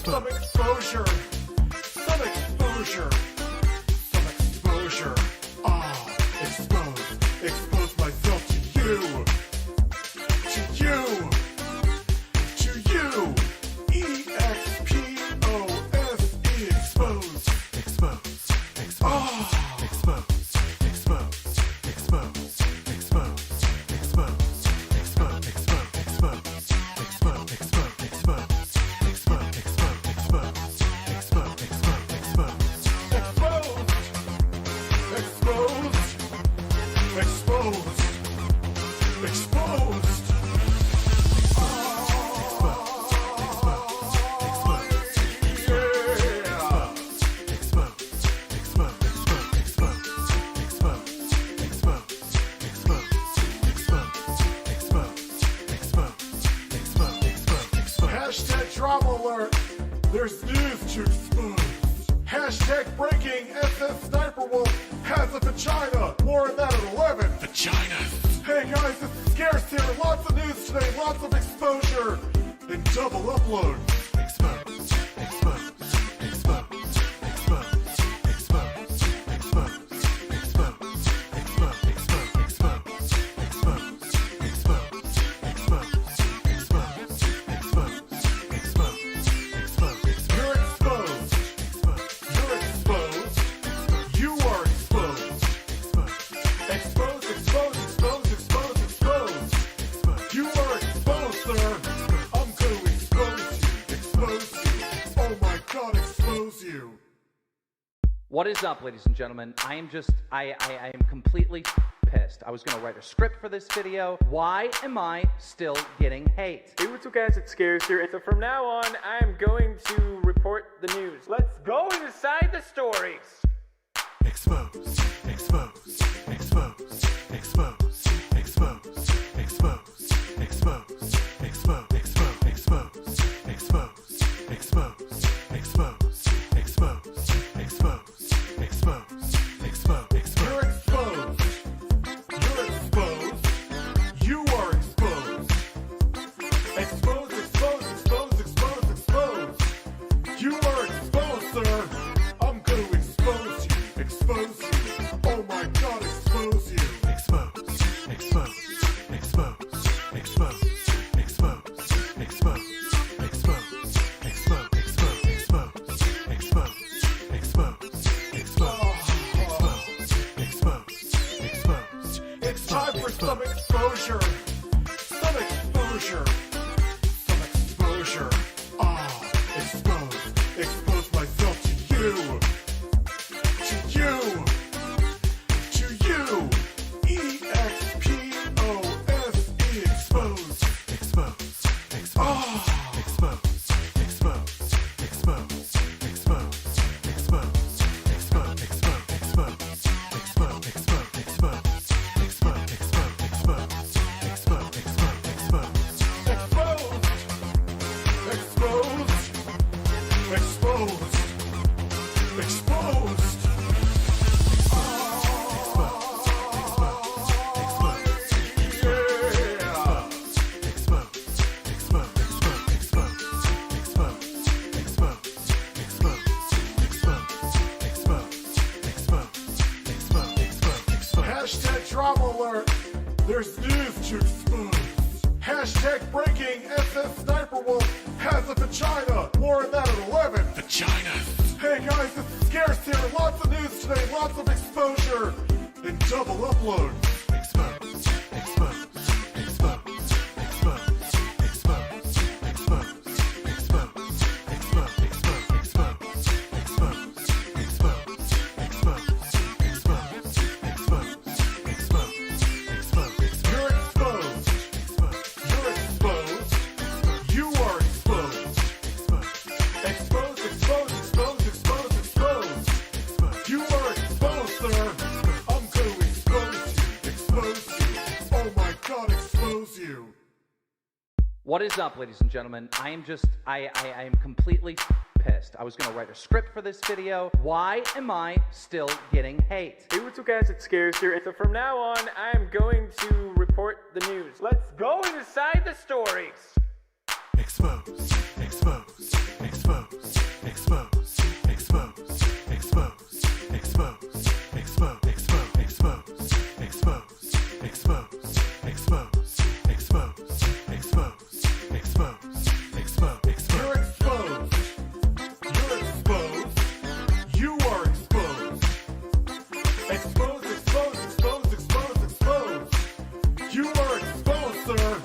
Some exposure. Some exposure. Some exposure. Ah, expose. Expose myself to you. To you. To you. E-X-P-O-S-E. Expose. Expose. Expose. Ah. Expose. Expose. Expose. Expose. Expose. Expose. Expose. Expose. Expose. Expose. Expose. Hashtag drama alert, there's news to expose. Hashtag breaking, SS Sniper Wolf has a vagina. More on that at 11. Vagina. Hey guys, it's scarce here. Lots of news today, lots of exposure. And double upload. Expose, expose, expose, expose, expose, expose, expose, expose, expose, expose, expose, expose, expose, expose, expose, expose. You're exposed. You're exposed. You are exposed. Expose, expose, expose, expose, expose. You are exposed, sir. I'm going to expose you. Expose you. Oh my God, expose you. What is up, ladies and gentlemen? I am completely pissed. I was gonna write a script for this video. Why am I still getting hate? Hey, what's up guys, it's Scares here. So from now on, I am going to report the news. Let's go inside the stories. Expose, expose, expose, expose, expose, expose, expose, expose, expose, expose, expose, expose, expose, expose, expose, expose, expose. You're exposed. You're exposed. You are exposed. Expose, expose, expose, expose, expose. You are exposed, sir. I'm going to expose you. Expose you. Oh my God, expose you. Expose, expose, expose, expose, expose, expose, expose, expose, expose, expose, expose, expose. It's time for some exposure. Some exposure. Some exposure. Ah, expose. Expose myself to you. To you. To you. E-X-P-O-S-E. Expose. Expose. Expose. Ah. Expose. Expose. Expose. Expose. Expose. Expose. Expose. Expose. Expose. Expose. Expose. Expose. Expose. Expose. Expose. Exposed. Exposed. Hashtag drama alert. There's news to expose. Hashtag breaking, SS Sniper Wolf has a vagina. More on that at 11. Vagina. Hey guys, it's scarce here. Lots of news today, lots of exposure. And double upload. Expose. Expose. Expose. Expose. Expose. Expose. Expose. Expose. Expose. Expose. Expose. Expose. Expose. Expose. Expose. Expose. Expose. You're What is up, ladies and gentlemen? I am completely pissed. I was gonna write a script for this video. Why am I still getting hate? Hey, what's up guys, it's Scarcer, and so from now on, I am going to report the news. Let's go inside the stories. Expose, expose, expose, expose, expose, expose, expose, expose, expose, expose, expose, expose, expose, expose, expose, expose. You're exposed. You're exposed. You are exposed. Expose, expose, expose, expose, expose. You are exposed, sir.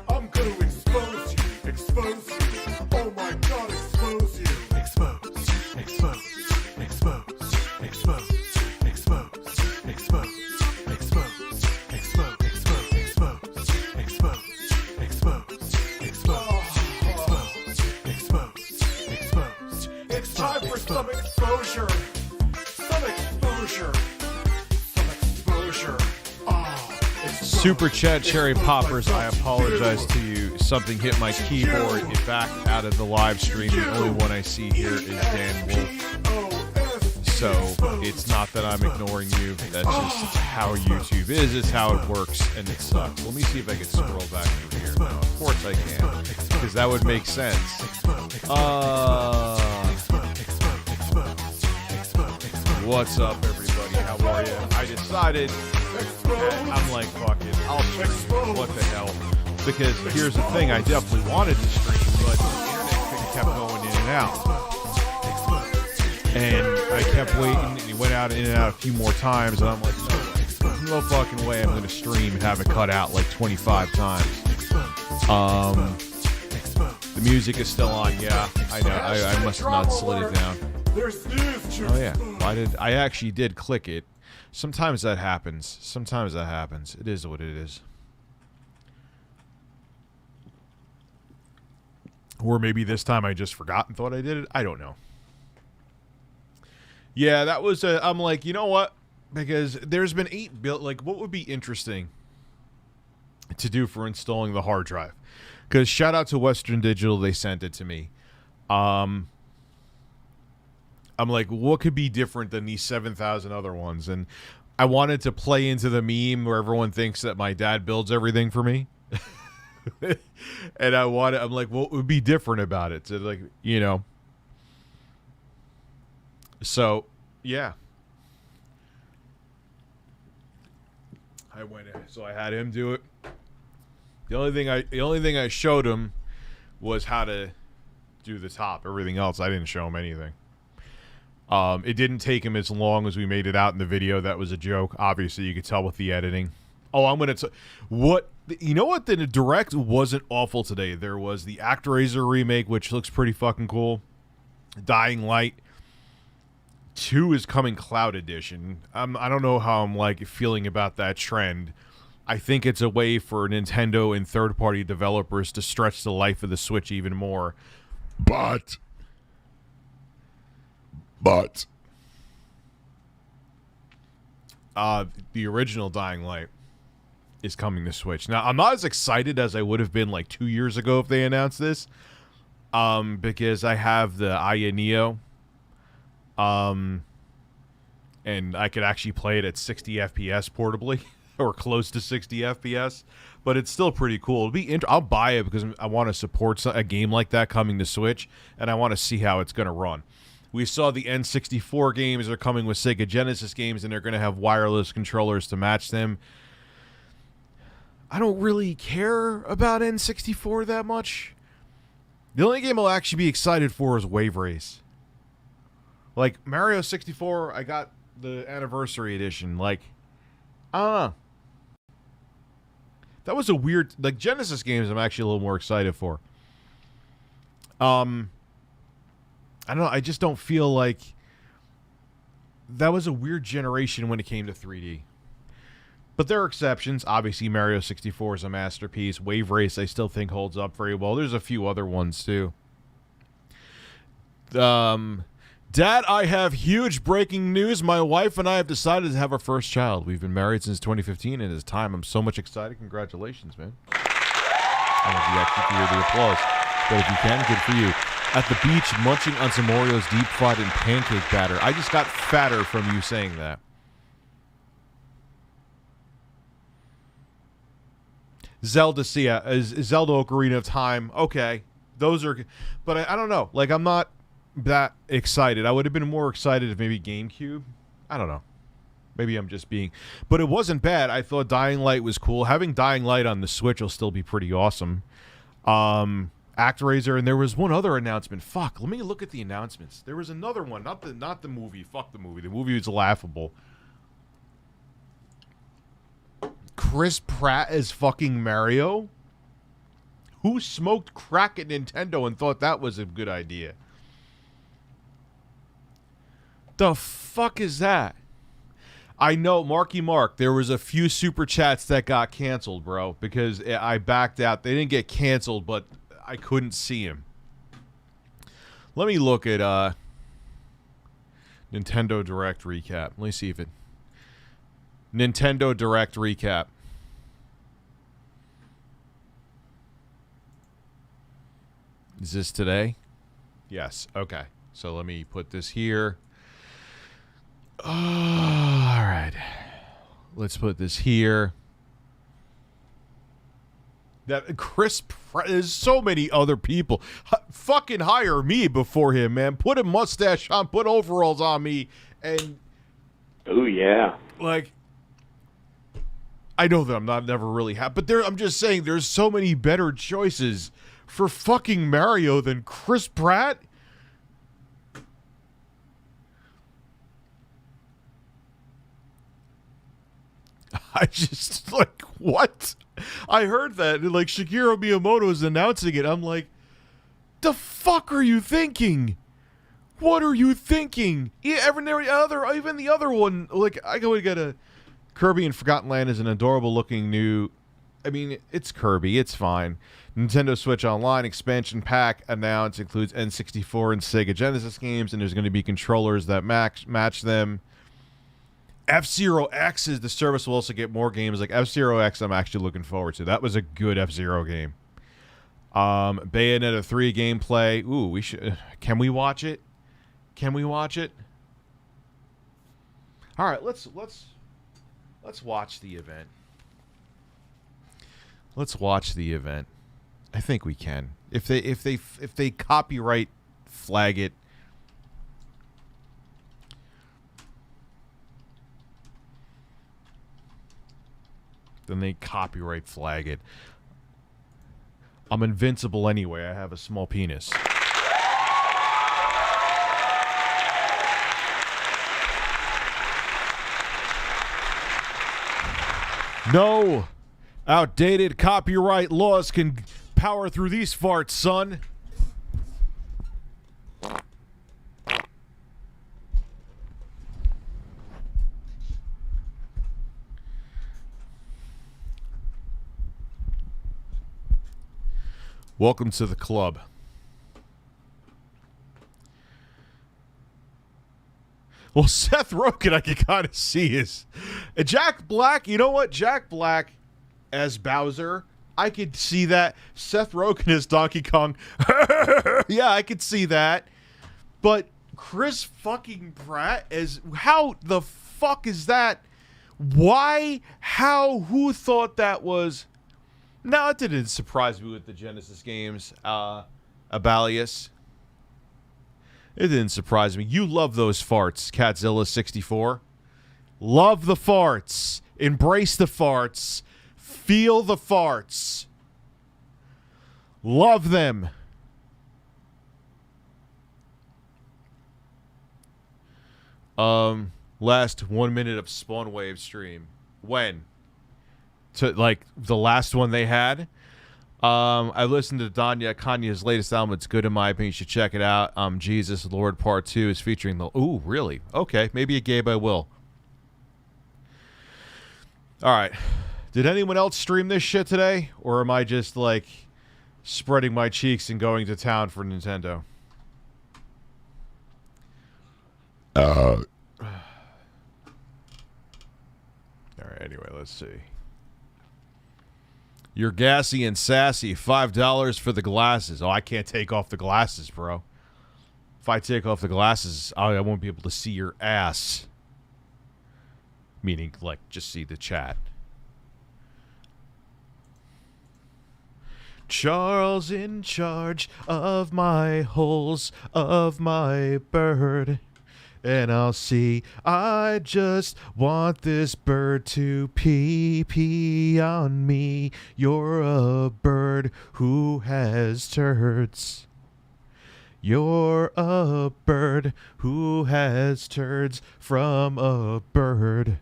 I'm gonna expose you. Expose you. Oh my god, expose you. Expose, expose, expose, expose, expose, expose, expose, expose, expose, expose, expose. It's time for some exposure. Some exposure. Some exposure. Super chat cherry poppers, I apologize to you. Something hit my keyboard. It backed out of the live stream. The only one I see here is Dan Wolf. So it's not that I'm ignoring you. That's just how YouTube is. It's how it works, and it sucks. Let me see if I can scroll back through here. No, of course I can, because that would make sense. What's up, everybody? How are you? I decided, I'm like, fuck it, I'll stream. What the hell? Because here's the thing, I definitely wanted to stream, but the internet kept going in and out. And I kept waiting, and it went out in and out a few more times, and I'm like, no fucking way I'm going to stream and have it cut out like 25 times. The music is still on, yeah, I know, I must have not slid it down. Oh yeah, I actually did click it. Sometimes that happens. Sometimes that happens. It is what it is. Or maybe this time I just forgot and thought I did it. I don't know. Yeah, that was I'm like, you know what? Because there's been 8 built. Like, what would be interesting to do for installing the hard drive? Because shout out to Western Digital, they sent it to me. I'm like, what could be different than these 7,000 other ones? And I wanted to play into the meme where everyone thinks that my dad builds everything for me. And I'm like, what would be different about it? So, like, you know. So, yeah. So I had him do it. The only thing I showed him was how to do the top. Everything else, I didn't show him anything. It didn't take him as long as we made it out in the video. That was a joke. Obviously, you could tell with the editing. Oh, I'm going to... You know what? The Direct wasn't awful today. There was the ActRaiser remake, which looks pretty fucking cool. Dying Light 2 is coming Cloud Edition. I don't know how I'm, like, feeling about that trend. I think it's a way for Nintendo and third-party developers to stretch the life of the Switch even more. But the original Dying Light is coming to Switch. Now, I'm not as excited as I would have been like 2 years ago if they announced this, because I have the Aya Neo, and I could actually play it at 60 FPS portably, or close to 60 FPS, but it's still pretty cool. I'll buy it because I want to support a game like that coming to Switch, and I want to see how it's going to run. We saw the N64 games are coming with Sega Genesis games, and they're going to have wireless controllers to match them. I don't really care about N64 that much. The only game I'll actually be excited for is Wave Race. Like, Mario 64, I got the Anniversary Edition. Like, I don't know. That was a weird... Like, Genesis games I'm actually a little more excited for. I don't know, I just don't feel like that was a weird generation when it came to 3D. But there are exceptions. Obviously, Mario 64 is a masterpiece. Wave Race, I still think, holds up very well. There's a few other ones, too. Dad, I have huge breaking news. My wife and I have decided to have our first child. We've been married since 2015, and it's time. I'm so much excited. Congratulations, man. I don't know if you actually hear the applause, but if you can, good for you. At the beach, munching on some Oreos deep fried in pancake batter. I just got fatter from you saying that. Zelda, Zelda Ocarina of Time. Okay, those are, but I don't know. Like, I'm not that excited. I would have been more excited if maybe GameCube. I don't know. Maybe I'm just being, but it wasn't bad. I thought Dying Light was cool. Having Dying Light on the Switch will still be pretty awesome. ActRaiser, and there was one other announcement. Fuck, let me look at the announcements. There was another one, not the movie. Fuck the movie. The movie was laughable. Chris Pratt as fucking Mario? Who smoked crack at Nintendo and thought that was a good idea? The fuck is that? I know, Marky Mark, there was a few super chats that got canceled, bro, because I backed out. They didn't get canceled, but I couldn't see him. Let me look at Nintendo Direct recap. Let me see if it... Nintendo Direct recap. Is this today? Yes. Okay. So let me put this here. All right. Let's put this here. That Chris Pratt, there's so many other people. Fucking hire me before him, man. Put a mustache on, put overalls on me, and... Oh, yeah. Like... I know that I'm not never really happy, but I'm just saying there's so many better choices for fucking Mario than Chris Pratt. I just, like, what? I heard that, and, like, Shigeru Miyamoto is announcing it. I'm like, the fuck are you thinking? What are you thinking? Even the other one, like, I go and get a... Kirby and Forgotten Land is an adorable-looking new... I mean, it's Kirby. It's fine. Nintendo Switch Online expansion pack announced includes N64 and Sega Genesis games, and there's going to be controllers that match them. F-Zero X the service will also get more games. Like F-Zero X, I'm actually looking forward to. That was a good F-Zero game. Bayonetta 3 gameplay. Ooh, we should... Can we watch it? Can we watch it? All right, let's watch the event. Let's watch the event. I think we can. If they copyright flag it. Then they copyright flag it. I'm invincible anyway. I have a small penis. No outdated copyright laws can power through these farts, son. Welcome to the club. Well, Seth Rogen, I can kind of see is Jack Black. You know what? Jack Black as Bowser, I could see that. Seth Rogen as Donkey Kong. Yeah, I could see that. But Chris fucking Pratt as... How the fuck is that? Why? How? Who thought that was... No, it didn't surprise me with the Genesis games. Abalius. It didn't surprise me. You love those farts, Catzilla 64. Love the farts. Embrace the farts. Feel the farts. Love them. Last 1 minute of Spawn Wave stream. When? To like the last one they had. I listened to Kanye's latest album. It's good in my opinion. You should check it out. Jesus Lord Part 2 is featuring the... Ooh, really? Okay, maybe a Gabe I will. Alright. Did anyone else stream this shit today? Or am I just, like, spreading my cheeks and going to town for Nintendo? Alright, anyway, let's see. You're gassy and sassy. $5 for the glasses. Oh, I can't take off the glasses, bro. If I take off the glasses, I won't be able to see your ass. Meaning, like, just see the chat. Charles in charge of my holes of my bird. And I'll see, I just want this bird to pee on me. You're a bird who has turds. You're a bird who has turds from a bird.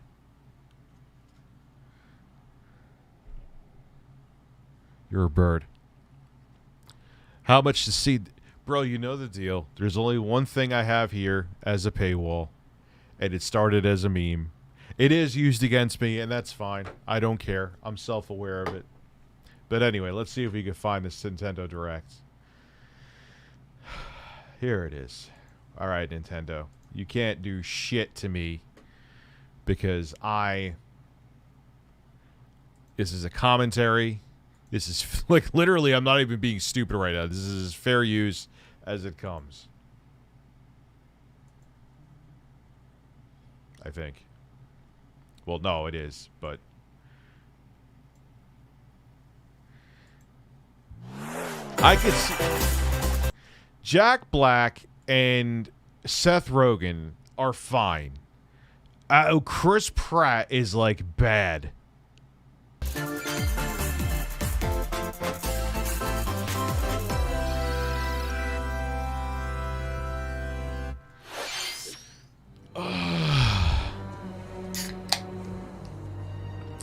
You're a bird. How much to see? Bro, you know the deal. There's only one thing I have here as a paywall, and it started as a meme. It is used against me, and that's fine. I don't care. I'm self-aware of it. But anyway, let's see if we can find this Nintendo Direct. Here it is. All right, Nintendo. You can't do shit to me because this is a commentary. This is, like, literally, I'm not even being stupid right now. This is as fair use as it comes. I think. Well, no, it is, but... I could see... Jack Black and Seth Rogen are fine. Chris Pratt is, like, bad.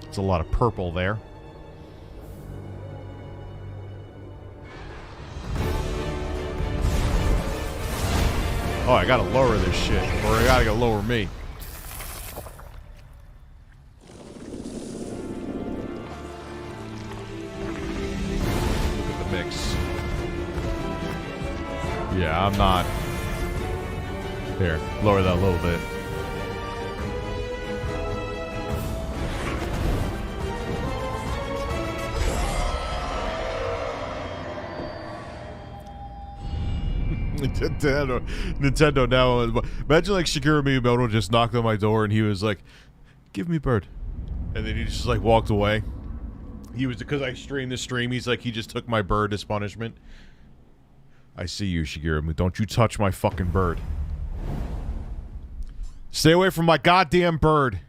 It's a lot of purple there. Oh, I gotta lower this shit, or I gotta lower me. Look at the mix. Yeah, I'm not. Here, lower that a little bit. Nintendo now. Imagine like Shigeru Miyamoto just knocked on my door and he was like, "Give me bird," and then he just like walked away. He was, because I streamed the stream. He's like, he just took my bird as punishment. I see you, Shigeru. Don't you touch my fucking bird. Stay away from my goddamn bird.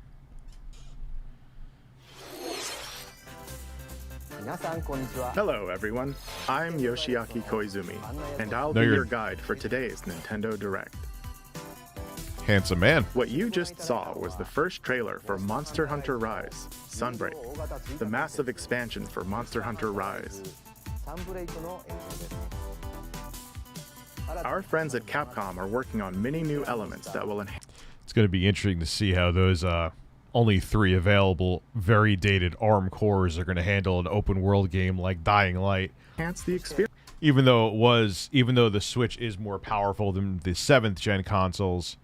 Hello everyone, I'm Yoshiaki Koizumi, and I'll be your guide for today's Nintendo Direct. Handsome man. What you just saw was the first trailer for Monster Hunter Rise, Sunbreak, the massive expansion for Monster Hunter Rise. Our friends at Capcom are working on many new elements that will enhance... It's going to be interesting to see how those only 3 available, very dated ARM cores are going to handle an open world game like Dying Light. Enhance the experience. Even though the Switch is more powerful than the 7th gen consoles,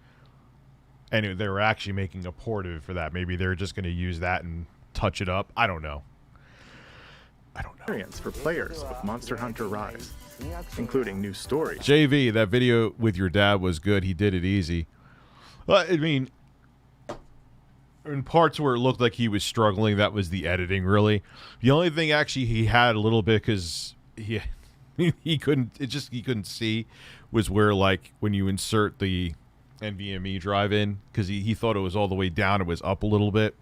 and they were actually making a port of it for that. Maybe they're just going to use that and touch it up. I don't know. Experience for players of Monster Hunter Rise, including new stories. JV, that video with your dad was good. He did it easy. Well, I mean, in parts where it looked like he was struggling, that was the editing, really. The only thing actually he had a little bit, because he couldn't see, was where, like, when you insert the NVMe drive in, because he thought it was all the way down, it was up a little bit.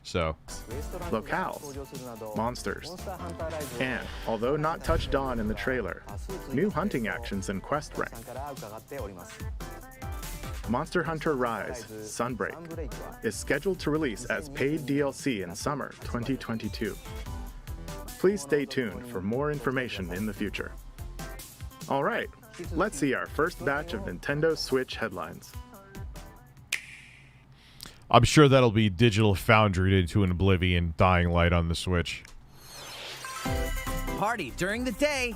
So locales, monsters, and, although not touched on in the trailer, new hunting actions and quest rank. Monster Hunter Rise, Sunbreak, is scheduled to release as paid DLC in summer 2022. Please stay tuned for more information in the future. Alright, let's see our first batch of Nintendo Switch headlines. I'm sure that'll be Digital Foundry into an Oblivion Dying Light on the Switch. Party during the day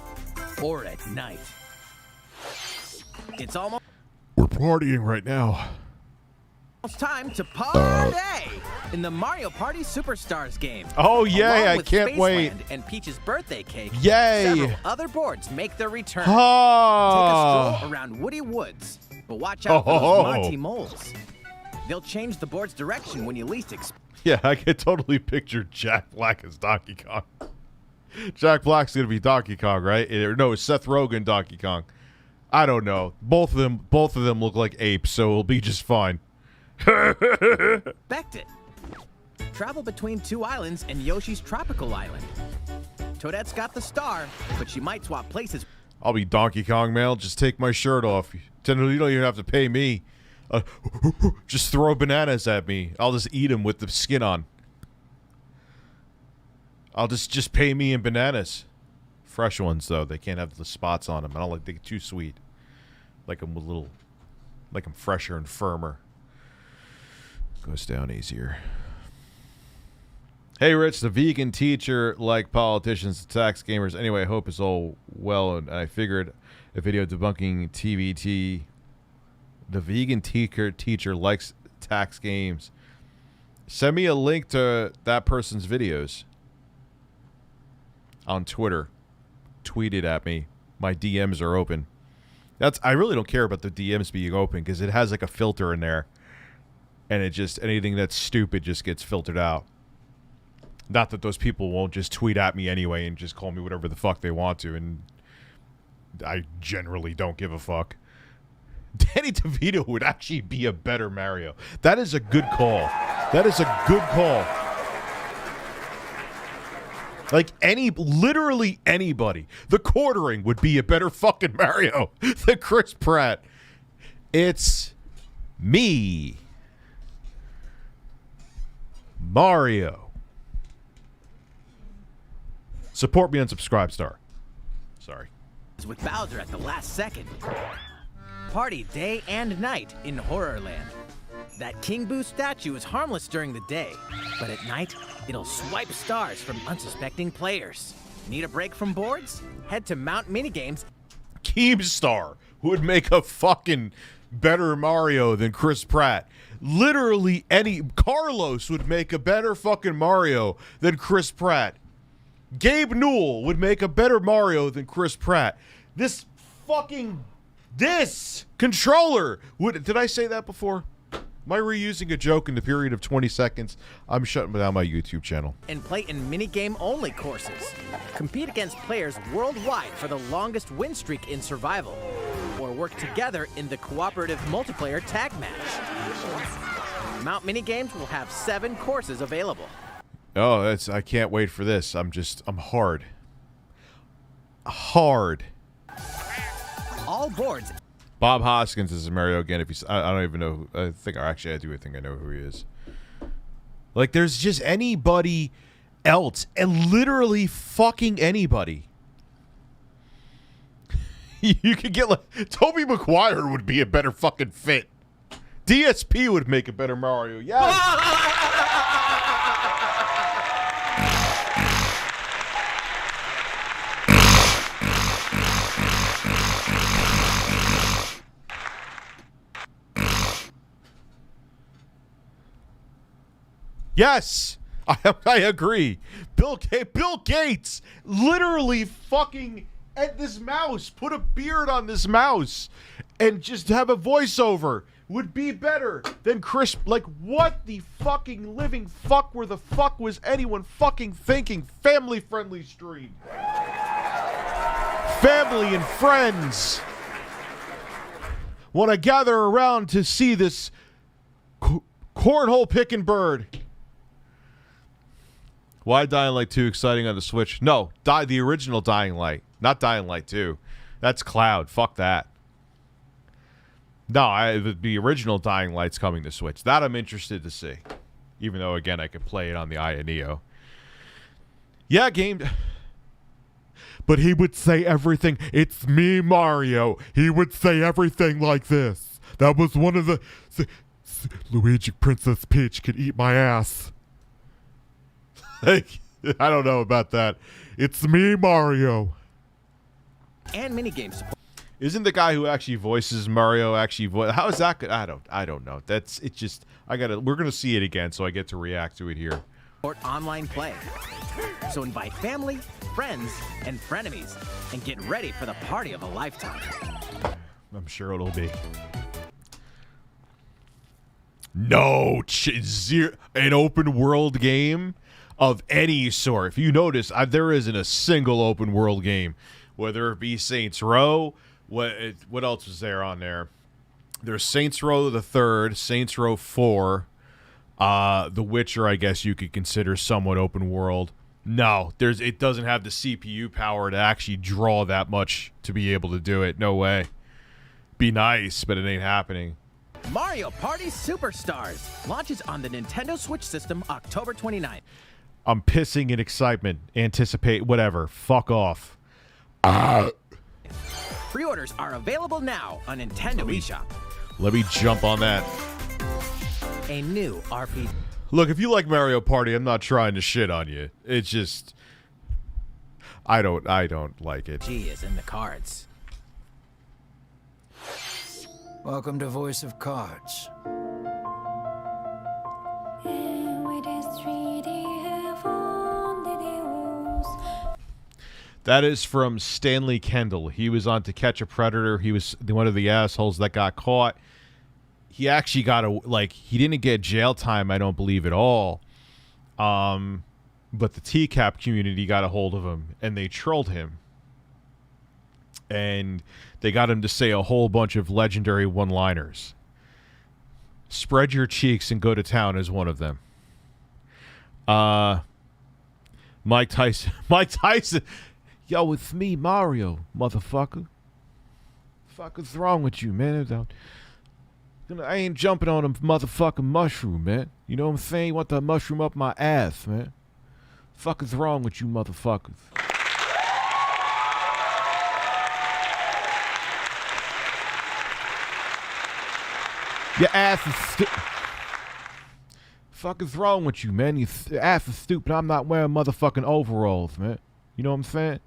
or at night. It's almost We're partying right now. time to party! in the Mario Party Superstars game. Oh, yay, Along I with can't wait. Spaceland and Peach's birthday cake, Yay. several other boards make their return. Oh. Take a stroll around Woody Woods, but watch out for those Monty moles. They'll change the board's direction when you least expect. Yeah, I can totally picture Jack Black as Donkey Kong. Jack Black's gonna be Donkey Kong, right? No, it's Seth Rogen Donkey Kong. I don't know. Both of them look like apes, so it'll be just fine. Expect it. Travel between 2 islands and Yoshi's Tropical Island. Toadette's got the star, but she might swap places. I'll be Donkey Kong, man. I'll just take my shirt off. You don't even have to pay me. Just throw bananas at me. I'll just eat them with the skin on. I'll just pay me in bananas. Fresh ones, though. They can't have the spots on them. I don't like they get too sweet. Like them with little... Like them fresher and firmer. Goes down easier. Hey, Rich, the vegan teacher, like politicians, attacks gamers. Anyway, I hope it's all well, and I figured a video debunking TVT. The vegan teacher likes tax games. Send me a link to that person's videos on Twitter. Tweet it at me. My DMs are open. I really don't care about the DMs being open because it has like a filter in there. And it just, anything that's stupid just gets filtered out. Not that those people won't just tweet at me anyway and just call me whatever the fuck they want to. And I generally don't give a fuck. Danny DeVito would actually be a better Mario. That is a good call. That is a good call. Like literally anybody. The Quartering would be a better fucking Mario than Chris Pratt. It's me. Mario. Support me on Subscribestar. Sorry. With Bowser at the last second. Party day and night in Horrorland. That King Boo statue is harmless during the day, but at night, it'll swipe stars from unsuspecting players. Need a break from boards? Head to Mount Minigames. Keemstar would make a fucking better Mario than Chris Pratt. Literally Carlos would make a better fucking Mario than Chris Pratt. Gabe Newell would make a better Mario than Chris Pratt. This controller would... Did I say that before? Am I reusing a joke in the period of 20 seconds? I'm shutting down my YouTube channel. And play in minigame-only courses. Compete against players worldwide for the longest win streak in survival. Or work together in the cooperative multiplayer tag match. Mount Minigames will have 7 courses available. Oh, I can't wait for this. I'm hard. Hard. All boards. Bob Hoskins is Mario again. I don't even know. I think I know who he is. Like, there's just anybody else, and literally fucking anybody. You could get like Tobey Maguire would be a better fucking fit. DSP would make a better Mario. Yeah. Yes, I agree. Bill Gates literally fucking at this mouse, put a beard on this mouse, and just have a voiceover would be better than Chris. Like, what the fucking living fuck where the fuck was anyone fucking thinking? Family-friendly stream. Family and friends want to gather around to see this cornhole picking bird. Why Dying Light 2 exciting on the Switch? No, the original Dying Light, not Dying Light 2. That's Cloud. Fuck that. No, the original Dying Light's coming to Switch. That I'm interested to see. Even though, again, I could play it on the Aya Neo. Yeah, game... But he would say everything. It's me, Mario. He would say everything like this. That was one of the... Luigi Princess Peach could eat my ass. Like, I don't know about that. It's me, Mario. And minigame support. Isn't the guy who actually voices Mario actually how is that good? I don't know. That's it's just we're gonna see it again, so I get to react to it here. Online play. So invite family, friends, and frenemies, and get ready for the party of a lifetime. I'm sure it'll be. No, an open world game of any sort. If you notice, there isn't a single open world game, whether it be Saints Row. What else is there on there? There's Saints Row the Third, Saints Row 4, The Witcher. I guess you could consider somewhat open world. No, it doesn't have the CPU power to actually draw that much to be able to do it. No way. Be nice, but it ain't happening. Mario Party Superstars launches on the Nintendo Switch system October 29th. I'm pissing in excitement. Anticipate whatever. Fuck off. Pre-orders are available now on Nintendo eShop. Let me jump on that. A new RPG. Look, if you like Mario Party, I'm not trying to shit on you. It's just I don't like it. Is in the cards. Welcome to Voice of Cards. That is from Stanley Kendall. He was on To Catch a Predator. He was one of the assholes that got caught. He actually got he didn't get jail time, I don't believe at all. But the TCAP community got a hold of him and they trolled him. And they got him to say a whole bunch of legendary one-liners. Spread your cheeks and go to town is one of them. Mike Tyson. Yo, it's me, Mario, motherfucker. Fuck's wrong with you, man? I ain't jumping on a motherfucking mushroom, man. You know what I'm saying? You want that mushroom up my ass, man. Fuck's wrong with you, motherfuckers? Your ass is fuck is wrong with you, man? Your ass is stupid. I'm not wearing motherfucking overalls, man. You know what I'm saying?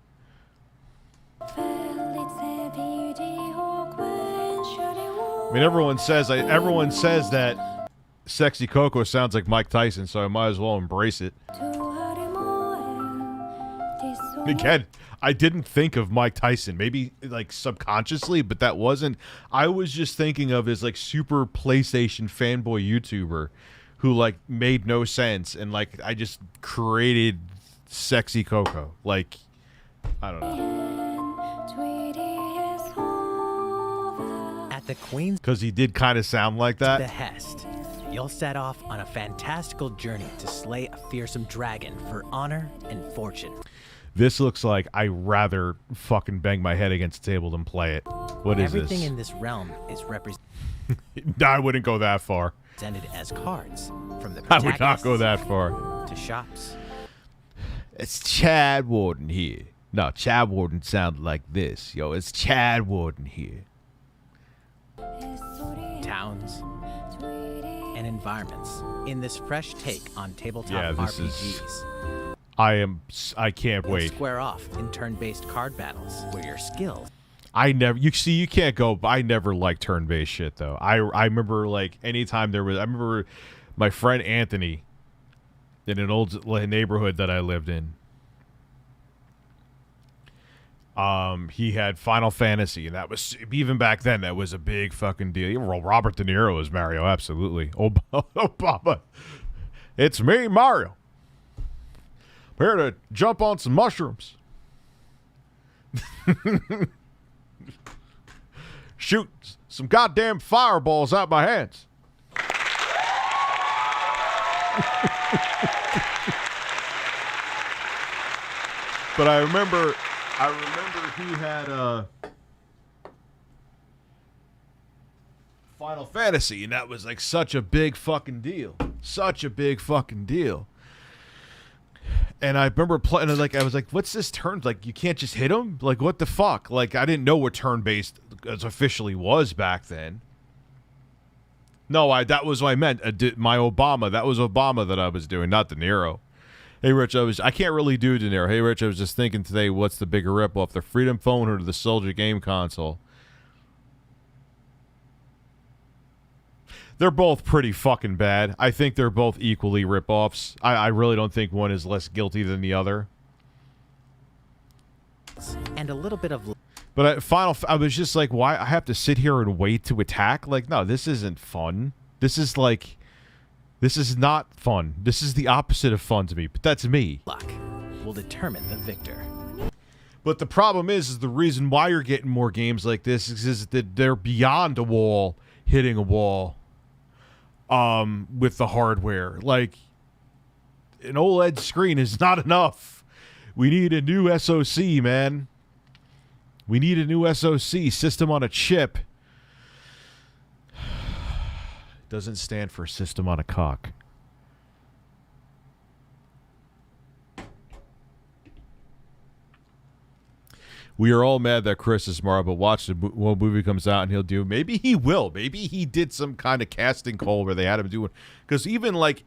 I mean, everyone says that Sexy Coco sounds like Mike Tyson, so I might as well embrace it. Again, I didn't think of Mike Tyson, maybe like subconsciously, but that wasn't. I was just thinking of his like super PlayStation fanboy YouTuber who like made no sense, and like I just created Sexy Coco. Like, I don't know. At the Queen's because he did kind of sound like that. behest, you'll set off on a fantastical journey to slay a fearsome dragon for honor and fortune. This looks like I rather fucking bang my head against the table than play it. What is Everything this? in this realm is represented I wouldn't go that far. as cards, from the I would not go that far. to shops. It's Chad Warden here. No, Chad Warden sounded like this. Yo, it's Chad Warden here. Towns, and environments in this fresh take on tabletop Yeah, this RPGs. is- I can't wait. Square off in turn-based card battles where your skills I never liked turn-based shit though. I remember like anytime I remember my friend Anthony in an old neighborhood that I lived in. He had Final Fantasy, and that was, even back then, that was a big fucking deal. Well, Robert De Niro was Mario, absolutely. Obama. It's me, Mario. I'm here to jump on some mushrooms. Shoot some goddamn fireballs out my hands. But I remember he had Final Fantasy, and that was like such a big fucking deal. Such a big fucking deal. And I remember playing, I was like, what's this turn? Like, you can't just hit him? Like, what the fuck? Like, I didn't know what turn-based as officially was back then. No, that was what I meant. My Obama. That was Obama that I was doing, not De Niro. Hey, Rich, I can't really do De Niro. Hey, Rich, I was just thinking today, what's the bigger ripoff, the Freedom Phone or the Soldier Game Console? They're both pretty fucking bad. I think they're both equally rip-offs. I really don't think one is less guilty than the other. And a little bit of... But I was just like, why? I have to sit here and wait to attack? Like, no, this isn't fun. This is like... This is not fun. This is the opposite of fun to me, but that's me. luck will determine the victor. But the problem is the reason why you're getting more games like this is that they're beyond a wall, hitting a wall. With the hardware. Like, an OLED screen is not enough. We need a new SoC, man. We need a new SoC, system on a chip. Doesn't stand for system on a cock. We are all mad that Chris is smart, but watch when movie comes out and he'll do. Maybe he will. Maybe he did some kind of casting call where they had him doing. Because even like,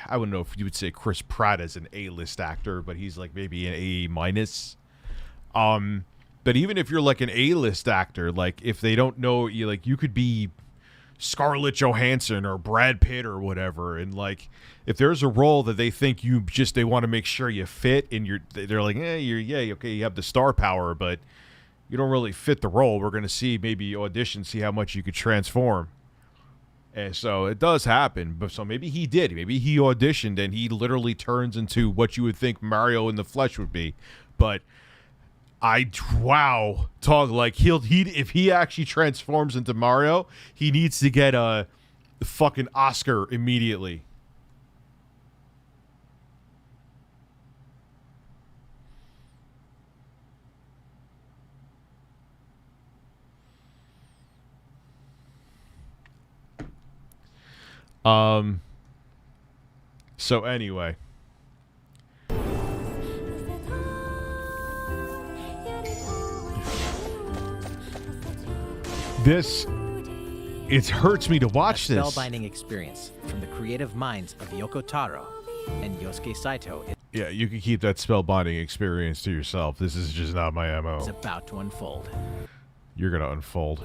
I wouldn't know if you would say Chris Pratt is an A-list actor, but he's like maybe an A minus. But even if you're like an A-list actor, like if they don't know you, like you could be Scarlett Johansson or Brad Pitt or whatever, and like if there's a role that they think they want to make sure you fit, and they're like, okay, you have the star power, but you don't really fit the role. We're gonna see maybe audition, see how much you could transform. And so it does happen. But so maybe he did. Maybe he auditioned and he literally turns into what you would think Mario in the flesh would be. But talk like if he actually transforms into Mario, he needs to get a fucking Oscar immediately. So anyway. It hurts me to watch this. Spellbinding experience from the creative minds of Yoko Taro and Yosuke Saito Yeah, you can keep that spellbinding experience to yourself. This is just not my MO. is about to unfold. You're gonna unfold.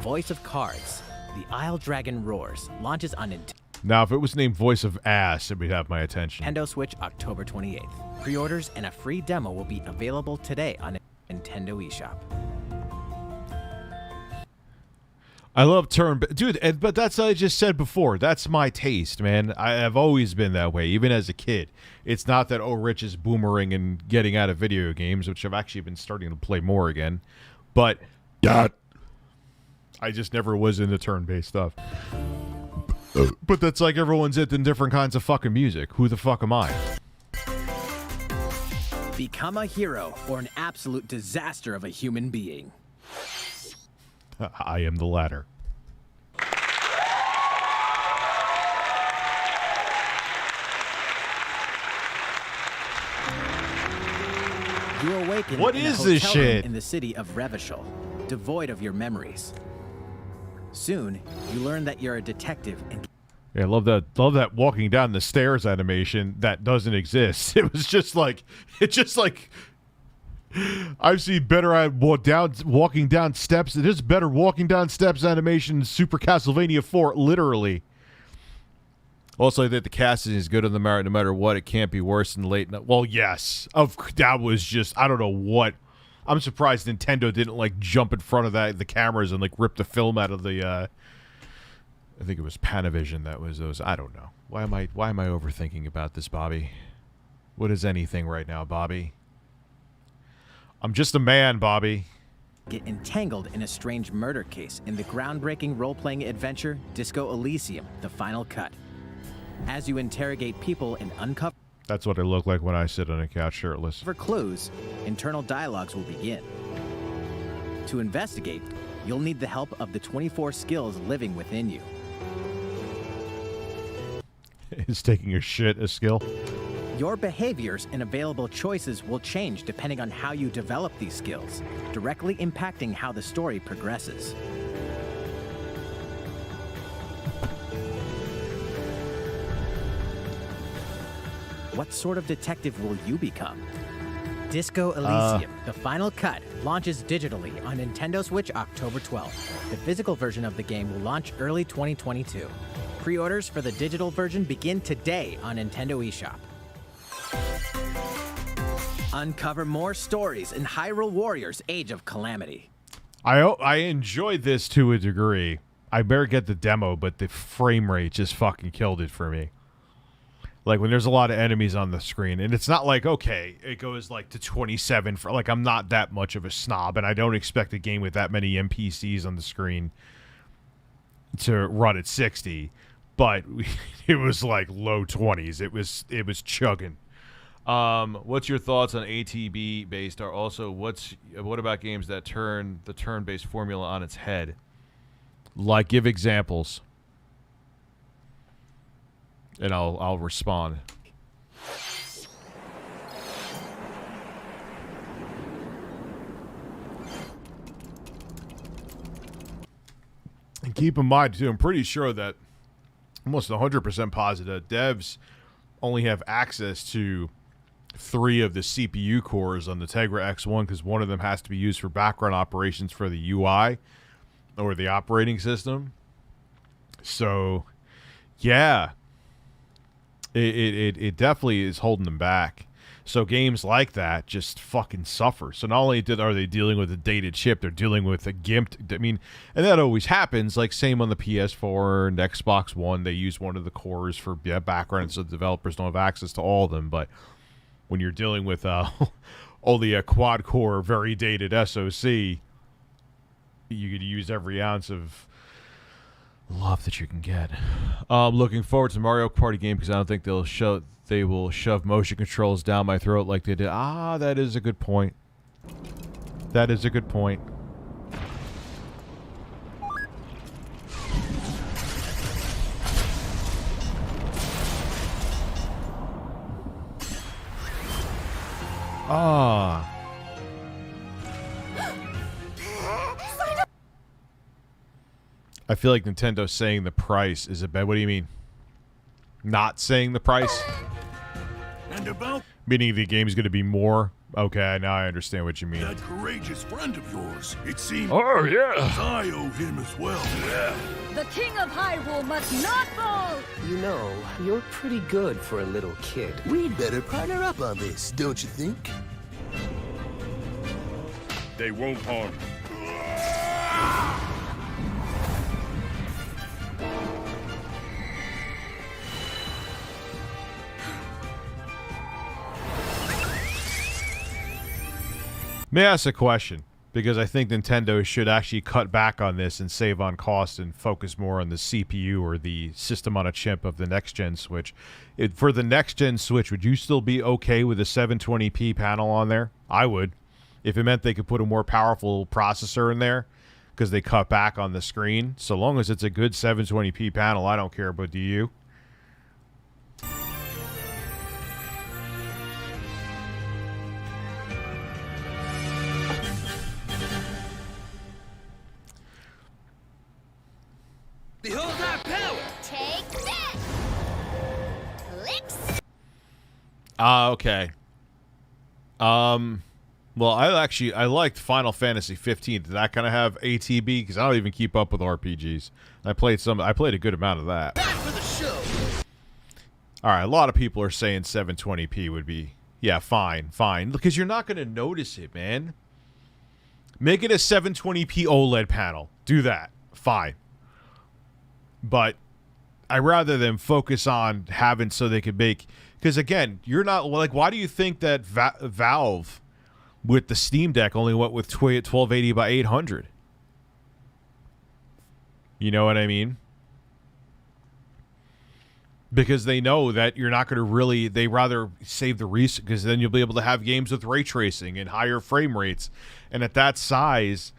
Voice of Cards, The Isle Dragon Roars, launches on Now, if it was named Voice of Ass, it would have my attention. Nintendo Switch October 28th. Pre-orders and a free demo will be available today on Nintendo eShop. I love dude, but that's what I just said before. That's my taste, man. I've always been that way, even as a kid. It's not that Rich is boomerang and getting out of video games, which I've actually been starting to play more again. But I just never was into turn-based stuff. But that's like everyone's into different kinds of fucking music. Who the fuck am I? Become a hero or an absolute disaster of a human being. I am the latter. You awaken What in is a this hotel room shit? in the city of Revachol, devoid of your memories. Soon, you learn that you're a detective and Yeah, I love that walking down the stairs animation that doesn't exist. It was just like I've seen better at walking down steps. It is better walking down steps animation than Super Castlevania 4, literally. Also, I think the casting is good on the merit no matter what. It can't be worse than late night. Well, yes. That was just, I don't know what. I'm surprised Nintendo didn't like jump in front of the cameras and like rip the film out of the I think it was Panavision that was those. I don't know. Why am I overthinking about this, Bobby? What is anything right now, Bobby? I'm just a man, Bobby. get entangled in a strange murder case in the groundbreaking role-playing adventure Disco Elysium: The Final Cut. As you interrogate people and uncover That's what I look like when I sit on a couch shirtless. clues, internal dialogues will begin. To investigate, you'll need the help of the 24 skills living within you. Is taking a shit a skill? Your behaviors and available choices will change depending on how you develop these skills, directly impacting how the story progresses. What sort of detective will you become? Disco Elysium, the final cut, launches digitally on Nintendo Switch October 12th. The physical version of the game will launch early 2022. Pre-orders for the digital version begin today on Nintendo eShop. Uncover more stories in Hyrule Warriors: Age of Calamity. I enjoyed this to a degree. I better get the demo, but the frame rate just fucking killed it for me. Like, when there's a lot of enemies on the screen, and it's not like, okay, it goes, like, to 27 for, like, I'm not that much of a snob, and I don't expect a game with that many NPCs on the screen to run at 60, but it was, like, low 20s. It was chugging. What's your thoughts on ATB-based? Are also, what about games that turn the turn-based formula on its head? Like, give examples. And I'll respond. And keep in mind, too, I'm pretty sure that almost 100% positive devs only have access to 3 of the CPU cores on the Tegra X1 because one of them has to be used for background operations for the UI or the operating system. So, yeah. It definitely is holding them back. So games like that just fucking suffer. So not only are they dealing with a dated chip, they're dealing with a gimped. I mean, and that always happens. Like same on the PS4 and Xbox One, they use one of the cores for background, so the developers don't have access to all of them. But when you're dealing with only a quad core, very dated SoC, you could use every ounce of love that you can get. Looking forward to Mario Party game because I don't think they will shove motion controls down my throat like they did. That is a good point. That is a good point. I feel like Nintendo's saying the price is a bet. What do you mean? Not saying the price? And about Meaning the game's going to be more? Okay, now I understand what you mean. that courageous friend of yours. It seems Oh, yeah. I owe him as well. Yeah. The King of Hyrule must not fall! You know, you're pretty good for a little kid. We'd better partner up on this, don't you think? They won't harm you. May I ask a question? Because I think Nintendo should actually cut back on this and save on cost and focus more on the CPU or the system on a chip of the next-gen Switch. For the next-gen Switch, would you still be okay with a 720p panel on there? I would. If it meant they could put a more powerful processor in there because they cut back on the screen. So long as it's a good 720p panel, I don't care, but do you? Behold our power! Take this! Lips! Okay. Well, I liked Final Fantasy 15. Did that kind of have ATB? Because I don't even keep up with RPGs. I played a good amount of that. Back for the show! Alright, a lot of people are saying 720p would be, yeah, fine. Because you're not going to notice it, man. Make it a 720p OLED panel. Do that. Fine. But I rather them focus on having so they could make... Because, again, you're not... Like, why do you think that Valve, with the Steam Deck, only went with 1280 by 800? You know what I mean? Because they know that you're not going to really... They rather save the resource, because then you'll be able to have games with ray tracing and higher frame rates. And at that size...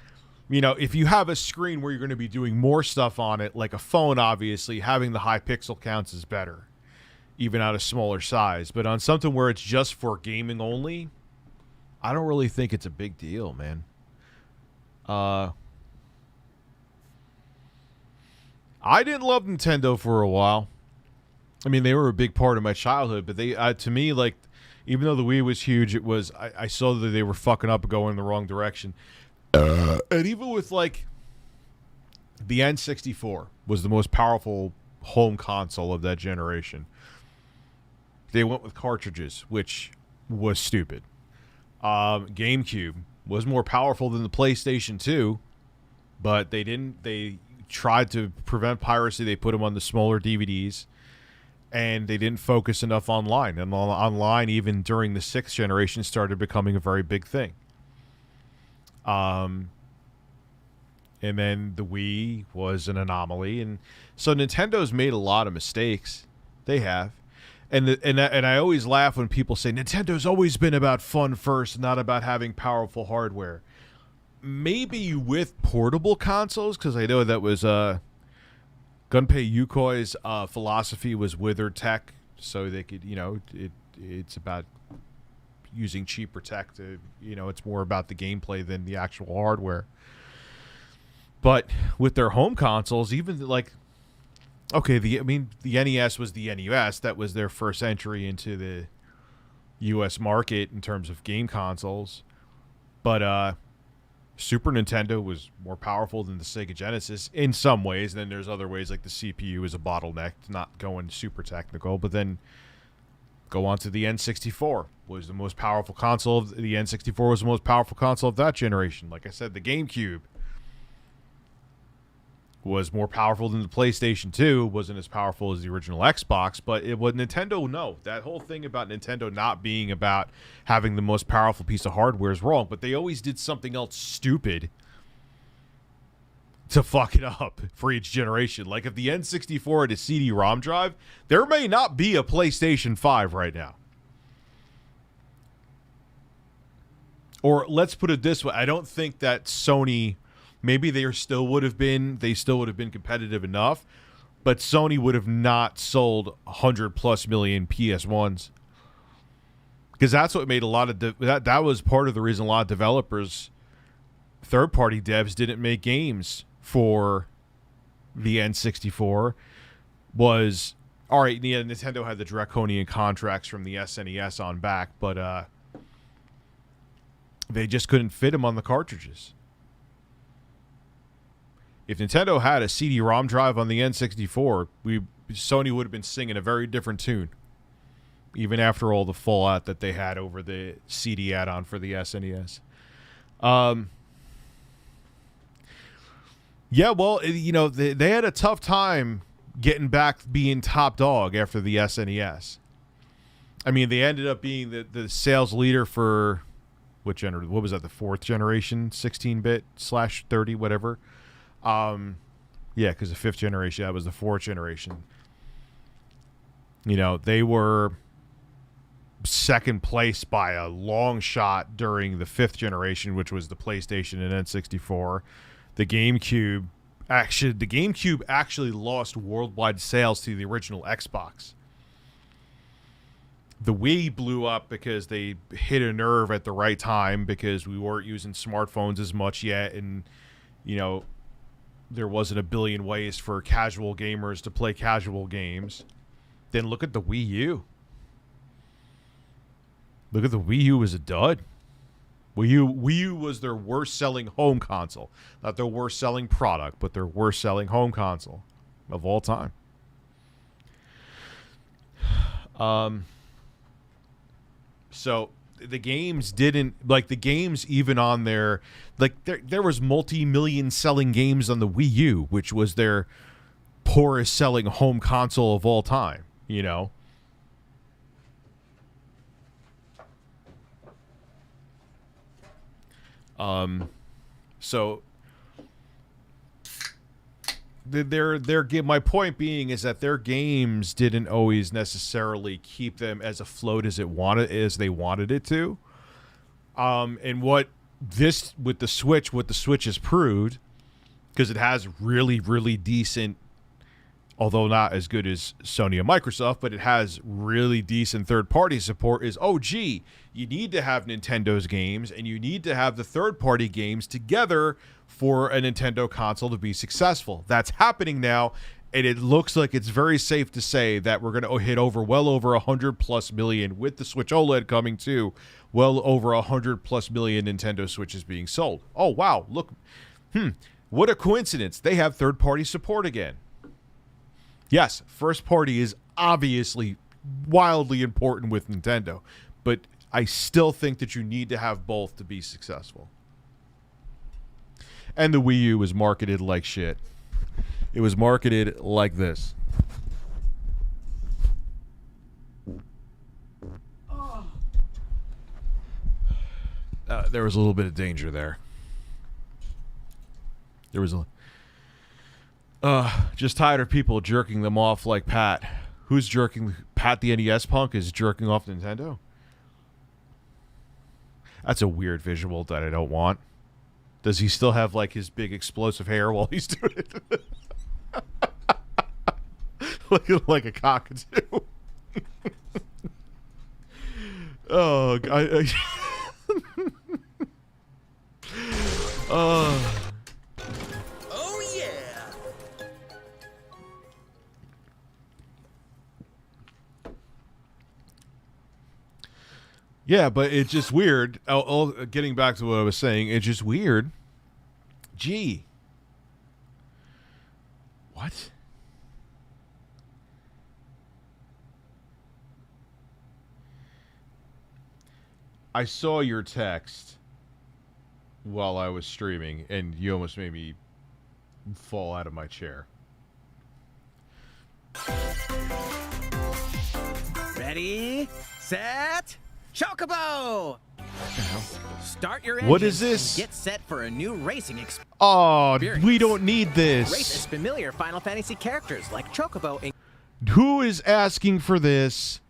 You know, if you have a screen where you're going to be doing more stuff on it, like a phone, obviously, having the high pixel counts is better, even at a smaller size. But on something where it's just for gaming only, I don't really think it's a big deal, man. I didn't love Nintendo for a while. I mean, they were a big part of my childhood, but they, to me, like, even though the Wii was huge, it was, I saw that they were fucking up and going in the wrong direction. And even with, like, the N64 was the most powerful home console of that generation. They went with cartridges, which was stupid. GameCube was more powerful than the PlayStation 2, but they tried to prevent piracy. They put them on the smaller DVDs, and they didn't focus enough online. And online, even during the 6th generation, started becoming a very big thing. And then the Wii was an anomaly, and so Nintendo's made a lot of mistakes. They have, and I always laugh when people say Nintendo's always been about fun first, not about having powerful hardware. Maybe with portable consoles, because I know that was Gunpei Yukoi's philosophy was withered tech, so they could, it's about using cheaper tech to, it's more about the gameplay than the actual hardware. But with their home consoles, even like, okay, the NES was the NES. That was their first entry into the U.S. market in terms of game consoles. But Super Nintendo was more powerful than the Sega Genesis in some ways. And then there's other ways, like the CPU is a bottleneck, not going super technical. But then go on to the N64 was the most powerful console. The N64 was the most powerful console of that generation. Like I said, the GameCube was more powerful than the PlayStation 2, wasn't as powerful as the original Xbox, but it was Nintendo. No, that whole thing about Nintendo not being about having the most powerful piece of hardware is wrong, but they always did something else stupid to fuck it up for each generation. Like if the N64 had a CD-ROM drive, there may not be a PlayStation 5 right now. Or let's put it this way, I don't think that Sony, maybe they still would have been competitive enough, but Sony would have not sold 100+ million PS1s, because that's what made a lot of that was part of the reason a lot of developers, third-party devs, didn't make games for the N64. Was all right. Yeah, Nintendo had the draconian contracts from the SNES on back, but they just couldn't fit them on the cartridges. If Nintendo had a CD-ROM drive on the N64, Sony would have been singing a very different tune, even after all the fallout that they had over the CD add-on for the SNES. Yeah, well, they had a tough time getting back being top dog after the SNES. I mean, they ended up being the sales leader for what was that? The 4th generation, 16-bit /30, whatever. Yeah, because the 5th generation, that was the 4th generation. They were second place by a long shot during the 5th generation, which was the PlayStation and N64. The GameCube actually lost worldwide sales to the original Xbox. The Wii blew up because they hit a nerve at the right time, because we weren't using smartphones as much yet, and there wasn't a billion ways for casual gamers to play casual games. Then look at the Wii U. Look at the Wii U as a dud. Wii U was their worst-selling home console. Not their worst-selling product, but their worst-selling home console of all time. So the games didn't, like, the games even on their, like, there was multi-million selling games on the Wii U, which was their poorest selling home console of all time, So my point being is that their games didn't always necessarily keep them as afloat as they wanted it to. And what the Switch has proved, because it has really, really decent, although not as good as Sony and Microsoft, but it has really decent third-party support, is, you need to have Nintendo's games, and you need to have the third-party games together for a Nintendo console to be successful. That's happening now, And it looks like it's very safe to say that we're going to hit well over 100+ million with the Switch OLED coming too. Well over 100+ million Nintendo Switches being sold. Oh, wow. Look. What a coincidence. They have third-party support again. Yes, first party is obviously wildly important with Nintendo, but I still think that you need to have both to be successful. And the Wii U was marketed like shit. It was marketed like this. There was a little bit of danger there. There was just tired of people jerking them off like Pat. Who's jerking? Pat the NES punk is jerking off Nintendo? That's a weird visual that I don't want. Does he still have like his big explosive hair while he's doing it? Looking like a cockatoo. Oh, Oh yeah. Yeah, but it's just weird. Getting back to what I was saying, it's just weird. Gee. What? I saw your text while I was streaming, and you almost made me fall out of my chair. Ready, set, Chocobo! Start your engine. What is this? Get set for a new racing experience. Oh, we don't need this. Race as familiar Final Fantasy characters like Chocobo. Who is asking for this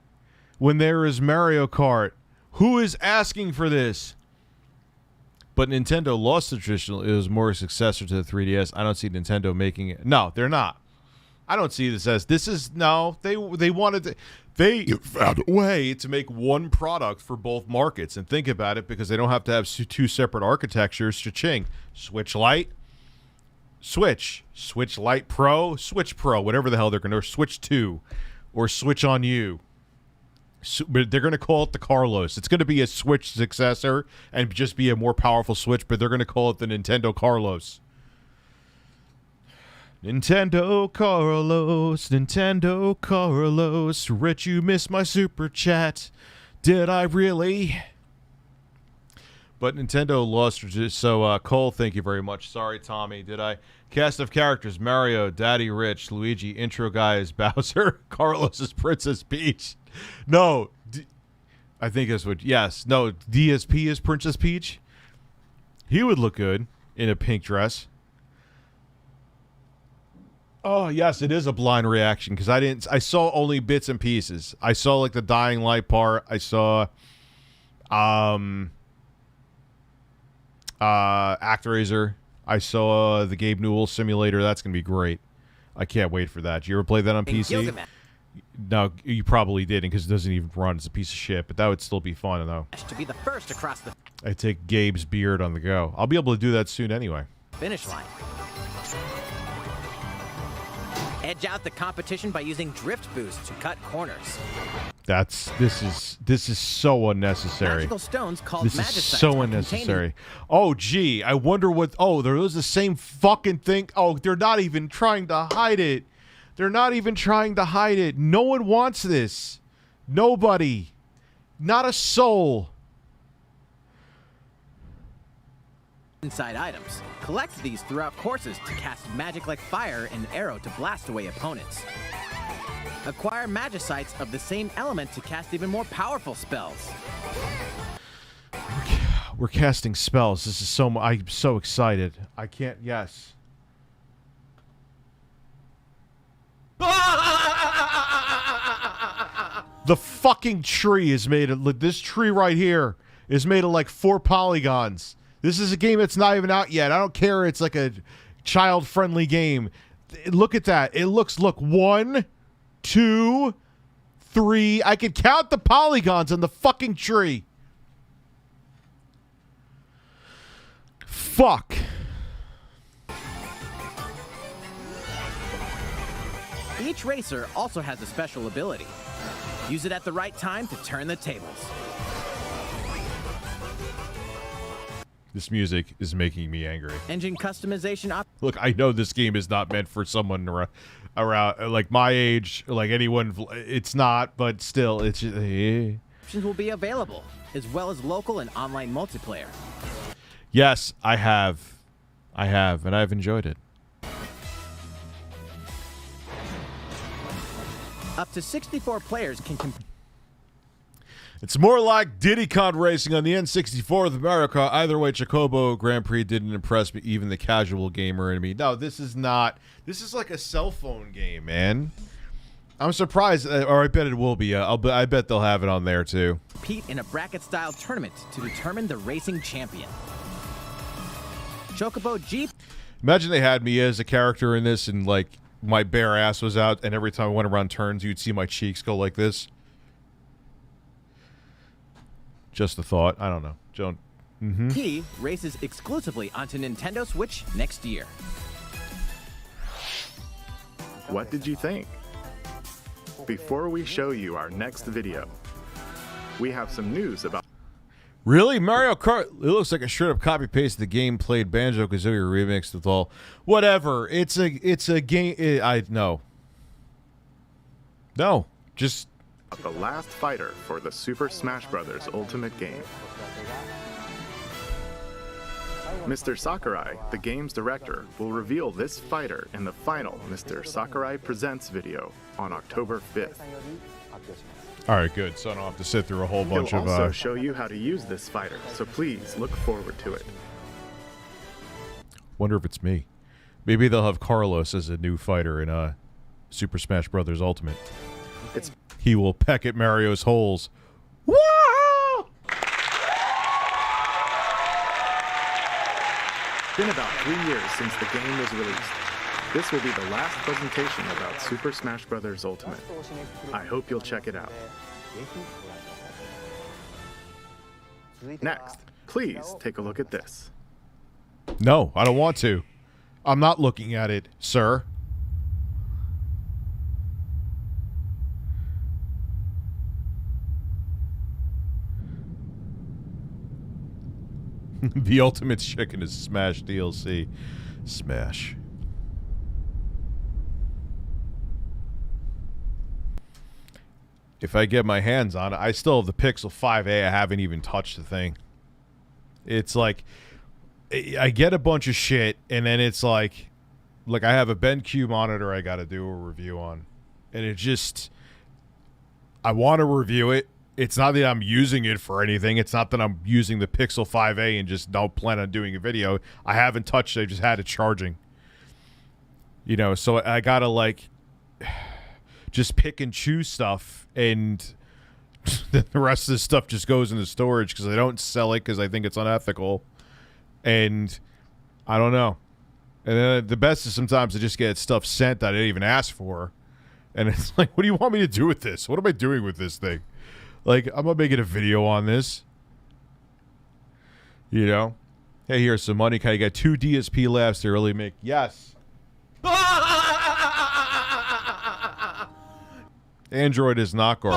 when there is Mario Kart? Who is asking for this? But Nintendo lost the traditional. It was more a successor to the 3DS. I don't see Nintendo making it. No, they're not. I don't see this as this is no. They wanted to. They found a way to make one product for both markets. And think about it, because they don't have to have two separate architectures. Cha-ching. Switch Lite, Switch Lite Pro, Switch Pro, whatever the hell they're going to, or Switch 2, or Switch on You. But they're going to call it the Carlos. It's going to be a Switch successor and just be a more powerful Switch, but they're going to call it the Nintendo Carlos. Nintendo Carlos. Rich, you missed my super chat. Did I really? But Nintendo lost. So, Cole, thank you very much. Sorry, Tommy. Did I? Cast of characters: Mario, Daddy Rich, Luigi. Intro guy is Bowser. Carlos is Princess Peach. No. I think that's what. Yes. No. DSP is Princess Peach. He would look good in a pink dress. Oh, yes, it is a blind reaction, because I saw only bits and pieces. I saw like the Dying Light part. I saw ActRaiser. I saw the Gabe Newell simulator. That's going to be great. I can't wait for that. Did you ever play that on PC? No, you probably didn't, because it doesn't even run. It's a piece of shit, but that would still be fun, though. To be the first across the I take Gabe's beard on the go. I'll be able to do that soon anyway. finish line. Edge out the competition by using drift boost to cut corners. This is so unnecessary. Magical stones called This is Magicites so are unnecessary. Oh, gee, I wonder what. Oh, there was the same fucking thing. Oh, they're not even trying to hide it. They're not even trying to hide it. No one wants this. Nobody. Not a soul. Inside items. Collect these throughout courses to cast magic like fire and arrow to blast away opponents. Acquire Magicites of the same element to cast even more powerful spells. We're casting spells. This is so. I'm so excited. I can't. Yes. The fucking tree is made of. This tree right here is made of like 4 polygons. This is a game that's not even out yet. I don't care. It's like a child-friendly game. Look at that. It looks. Look. 1, 2, 3. I can count the polygons on the fucking tree. Each racer also has a special ability. Use it at the right time to turn the tables. This music is making me angry. Engine customization Look, I know this game is not meant for someone around like my age, like anyone. It's not, but still, it's just, options will be available, as well as local and online multiplayer. Yes, I have, and I've enjoyed it. Up to 64 players can compete. It's more like Diddy Kong racing on the N64 with Mario Kart. Either way, Chocobo Grand Prix didn't impress me, even the casual gamer in me. No, this is not. This is like a cell phone game, man. I'm surprised, or I bet it will be. I bet they'll have it on there too. Compete in a bracket-style tournament to determine the racing champion. Chocobo Jeep. Imagine they had me as a character in this, and like my bare ass was out, and every time I went around turns, you'd see my cheeks go like this. Just a thought. I don't know. Don't. He races exclusively onto Nintendo Switch next year. What did you think? Before we show you our next video, we have some news about... Really? Mario Kart? It looks like a straight up copy paste of the game played Banjo-Kazooie remixed with all... Whatever. It's a game... No. No. Just... the last fighter for the Super Smash Bros. Ultimate game. Mr. Sakurai, the game's director, will reveal this fighter in the final Mr. Sakurai Presents video on October 5th. All right, good. So I don't have to sit through a whole bunch He'll of... also show you how to use this fighter, so please look forward to it. Wonder if it's me. Maybe they'll have Carlos as a new fighter in Super Smash Bros. Ultimate. He will peck at Mario's holes. Woo! It's been about 3 years since the game was released. This will be the last presentation about Super Smash Bros. Ultimate. I hope you'll check it out. Next, please take a look at this. No, I don't want to. I'm not looking at it, sir. The Ultimate Chicken is Smash DLC. Smash. If I get my hands on it, I still have the Pixel 5a. I haven't even touched the thing. It's like, I get a bunch of shit, and then it's like I have a BenQ monitor I got to do a review on. And it just, I want to review it. It's not that I'm using it for anything. It's not that I'm using the Pixel 5a and just don't plan on doing a video. I haven't touched it. I just had it charging. You know, so I got to like just pick and choose stuff, and the rest of the stuff just goes into storage because I don't sell it because I think it's unethical. And I don't know. And then the best is sometimes I just get stuff sent that I didn't even ask for. And it's like, what do you want me to do with this? What am I doing with this thing? Like, I'm not making a video on this. You know? Hey, here's some money. Can I get 2 DSP labs to really make... Yes. Android is not Garbo.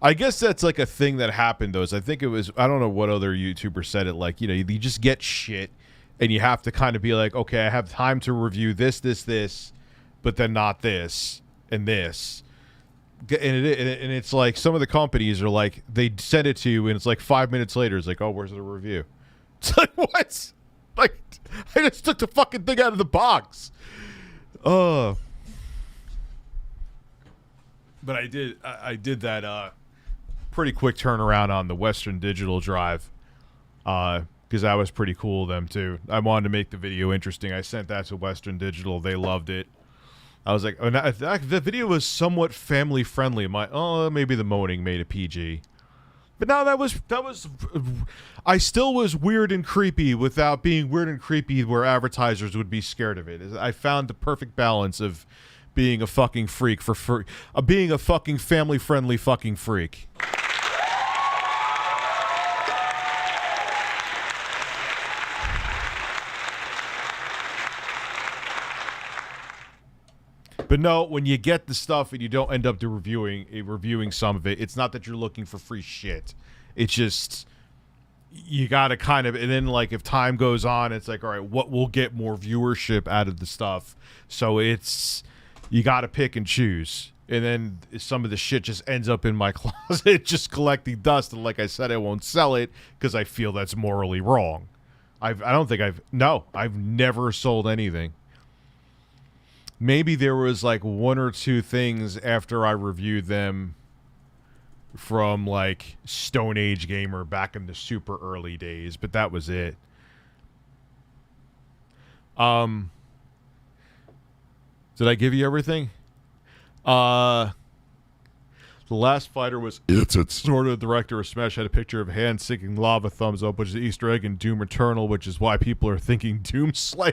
I guess that's like a thing that happened, though. I think it was... I don't know what other YouTuber said it. Like, you know, you just get shit, and you have to kind of be like, okay, I have time to review this, but then not this, and this. And it's like some of the companies are like, they send it to you, and it's like 5 minutes later, it's like, oh, where's the review? It's like, what? Like, I just took the fucking thing out of the box. But I did that pretty quick turnaround on the Western Digital drive, because that was pretty cool of them too. I wanted to make the video interesting. I sent that to Western Digital. They loved it. I was like, oh, the video was somewhat family friendly. Maybe the moaning made it PG. But no, that was I still was weird and creepy without being weird and creepy where advertisers would be scared of it. I found the perfect balance of being a fucking freak being a fucking family friendly fucking freak. But no, when you get the stuff and you don't end up reviewing some of it, it's not that you're looking for free shit. It's just you got to kind of, and then like if time goes on, it's like, all right, what will get more viewership out of the stuff? So it's, you got to pick and choose. And then some of the shit just ends up in my closet just collecting dust. And like I said, I won't sell it because I feel that's morally wrong. I've never sold anything. Maybe there was like one or two things after I reviewed them from like Stone Age Gamer back in the super early days, but that was it. Did I give you everything? The last fighter was sort of the director of Smash had a picture of a hand sinking lava, thumbs up, which is the Easter egg in Doom Eternal, which is why people are thinking Doom Slay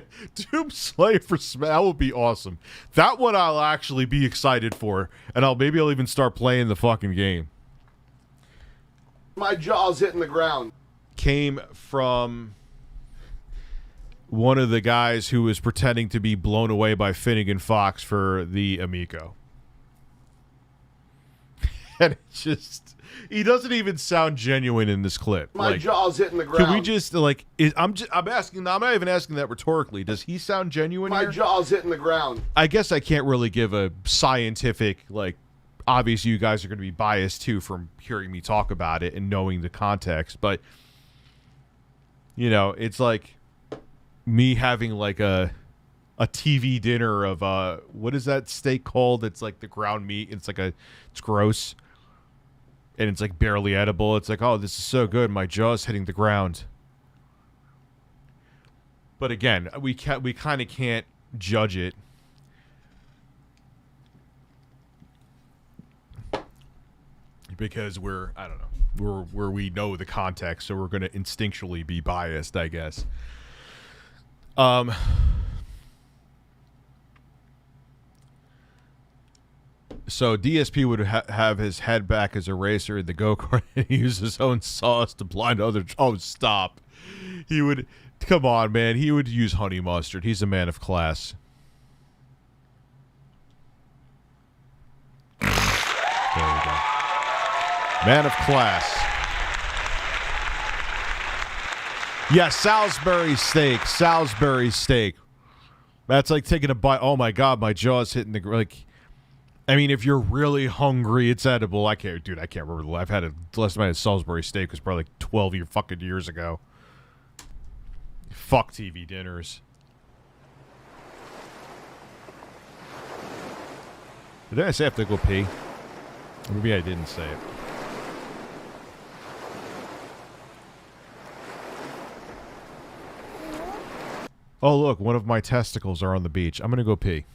for Smash. That would be awesome. That one I'll actually be excited for, and maybe I'll even start playing the fucking game. My jaw's hitting the ground. Came from one of the guys who was pretending to be blown away by Finnegan Fox for the Amico. And it's just, he doesn't even sound genuine in this clip. My jaw's hitting the ground. Can we just I'm asking, I'm not even asking that rhetorically. Does he sound genuine My here? jaw's hitting the ground. I guess I can't really give a scientific, like, obviously you guys are going to be biased too from hearing me talk about it and knowing the context, but you know, it's like me having like a TV dinner of what is that steak called? It's like the ground meat. It's gross. And it's like barely edible. It's like, oh, this is so good. My jaw's hitting the ground. But again, we kind of can't judge it. Because I don't know, where we know the context, so we're going to instinctually be biased, I guess. So DSP would have his head back as a racer in the go-kart and use his own sauce to blind others. Oh, stop. He would, come on, man. He would use honey mustard. He's a man of class. There we go. Man of class. Yeah, Salisbury steak. Salisbury steak. That's like taking a bite. Oh my God, my jaw's hitting the, like, I mean, if you're really hungry, it's edible. I can't remember. I've had the last time I had Salisbury steak was probably like 12 fucking years ago. Fuck TV dinners. Did I say I have to go pee? Maybe I didn't say it. Oh, look, one of my testicles are on the beach. I'm going to go pee.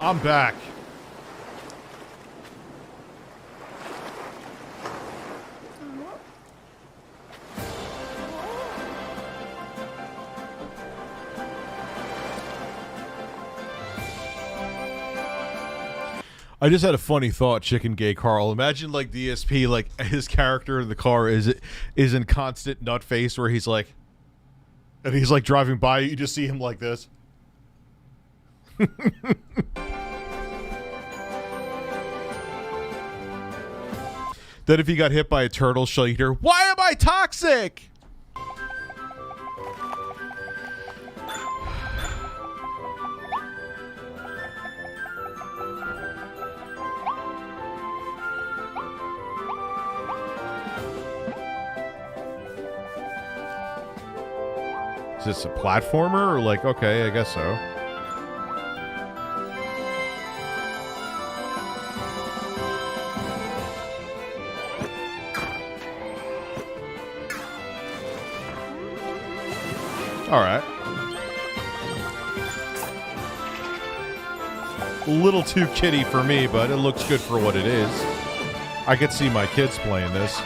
I'm back. I just had a funny thought, Chicken Gay Carl. Imagine like DSP, like his character in the car is in constant nut face where he's like, and he's like driving by, you just see him like this. Then if he got hit by a turtle shell, you'd hear, "Why am I toxic?" Is this a platformer or like, okay, I guess so. All right. A little too kiddie for me, but it looks good for what it is. I could see my kids playing this.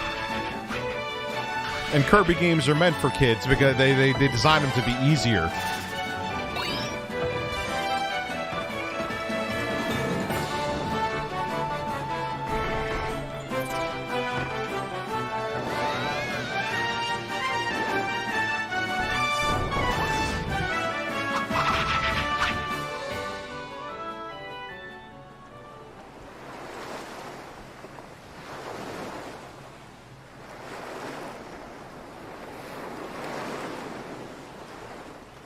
And Kirby games are meant for kids because they design them to be easier.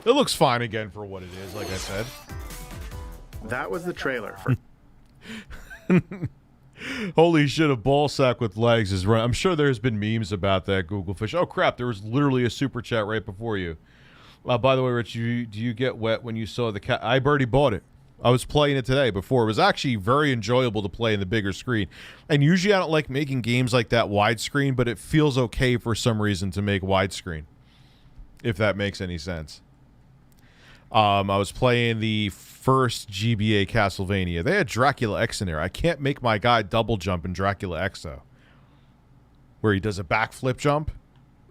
It looks fine again for what it is, like I said. That was the trailer for... Holy shit, a ball sack with legs is right. I'm sure there's been memes about that, Google Fish. Oh, crap, there was literally a super chat right before you. By the way, Rich, do you get wet when you saw the cat? I already bought it. I was playing it today before. It was actually very enjoyable to play in the bigger screen. And usually I don't like making games like that widescreen, but it feels okay for some reason to make widescreen, if that makes any sense. I was playing the first GBA Castlevania. They had Dracula X in there. I can't make my guy double jump in Dracula X, though, where he does a backflip jump.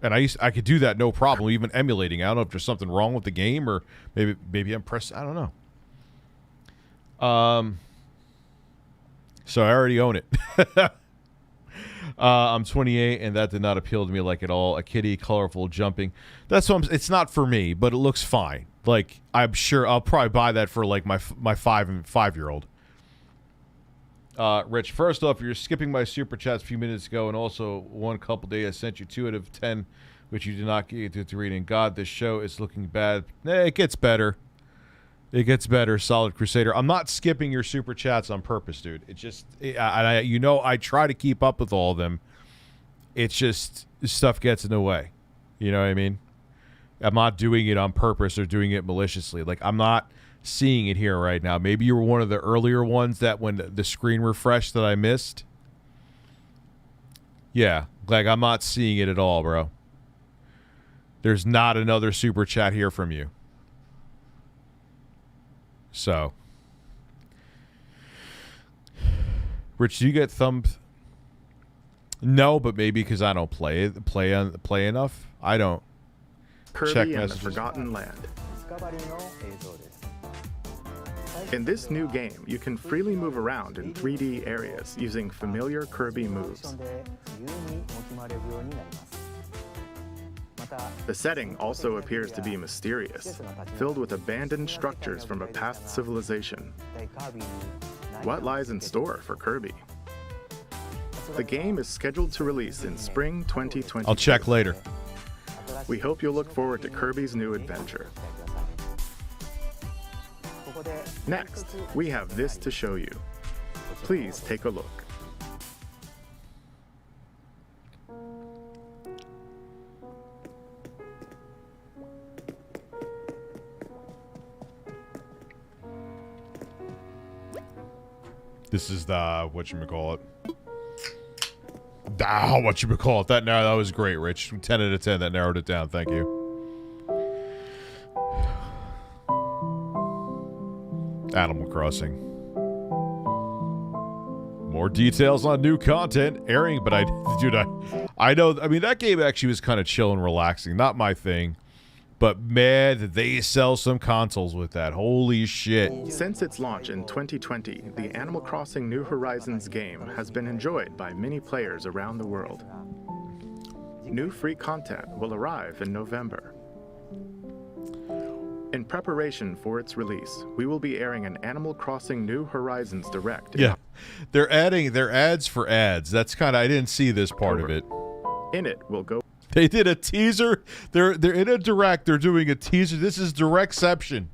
And I could do that no problem, even emulating. I don't know if there's something wrong with the game, or maybe I'm pressed. I don't know. So I already own it. I'm 28, and that did not appeal to me like at all. A kitty, colorful, jumping. That's what it's not for me, but it looks fine. Like, I'm sure I'll probably buy that for like my 5-year-old. Rich, first off, you're skipping my super chats a few minutes ago, and also one couple days I sent you 2 out of 10, which you did not get to read. And God, this show is looking bad. It gets better. It gets better, Solid Crusader. I'm not skipping your super chats on purpose, dude. It just, I try to keep up with all of them. It's just, stuff gets in the way. You know what I mean? I'm not doing it on purpose or doing it maliciously. Like, I'm not seeing it here right now. Maybe you were one of the earlier ones that when the screen refreshed that I missed. Yeah, like, I'm not seeing it at all, bro. There's not another super chat here from you. So, Rich, do you get thumbed? No, but maybe because I don't play enough. I don't. Kirby Check and the messages. Forgotten Land. In this new game, you can freely move around in 3D areas using familiar Kirby moves. The setting also appears to be mysterious, filled with abandoned structures from a past civilization. What lies in store for Kirby? The game is scheduled to release in spring 2020. I'll check later. We hope you'll look forward to Kirby's new adventure. Next, we have this to show you. Please take a look. This is the whatchamacallit. Whatchamacallit. That was great, Rich. 10 out of 10. That narrowed it down. Thank you. Animal Crossing. More details on new content airing, but I know, I mean, that game actually was kind of chill and relaxing. Not my thing, But man, did they sell some consoles with that. Holy shit. Since its launch in 2020, the Animal Crossing New Horizons game has been enjoyed by many players around the world. New free content will arrive in November. In preparation for its release, we will be airing an Animal Crossing New Horizons Direct. Yeah, they're adding their ads for ads. That's kind of, I didn't see this part of it. In it, we'll go. They did a teaser. They're in a direct. They're doing a teaser. This is Directception.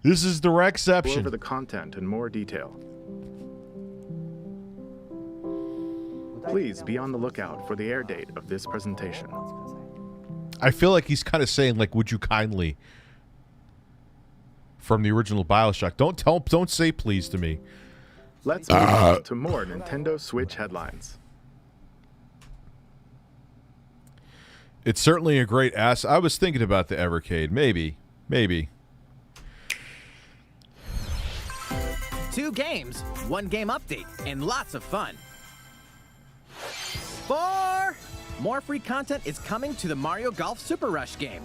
This is Directception. Go over the content in more detail. Please be on the lookout for the air date of this presentation. I feel like he's kind of saying, like, would you kindly, from the original BioShock. Don't say please to me. Let's move on to more Nintendo Switch headlines. It's certainly a great ass. I was thinking about the Evercade. Maybe. 2 games, 1 game update, and lots of fun. 4 more free content is coming to the Mario Golf Super Rush game.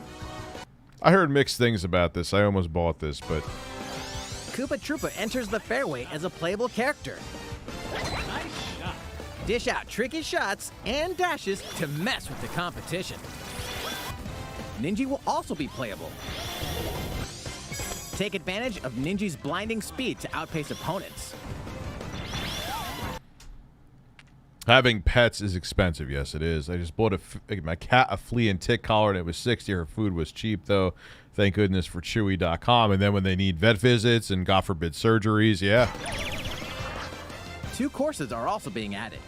I heard mixed things about this. I almost bought this, but Koopa Troopa enters the fairway as a playable character. Nice shot. Dish out tricky shots and dashes to mess with the competition. Ninja will also be playable. Take advantage of Ninja's blinding speed to outpace opponents. having pets is expensive. Yes, it is. I just bought my cat a flea and tick collar, and it was $60. Her food was cheap, though. Thank goodness for Chewy.com. And then when they need vet visits and, God forbid, surgeries, yeah. 2 courses are also being added.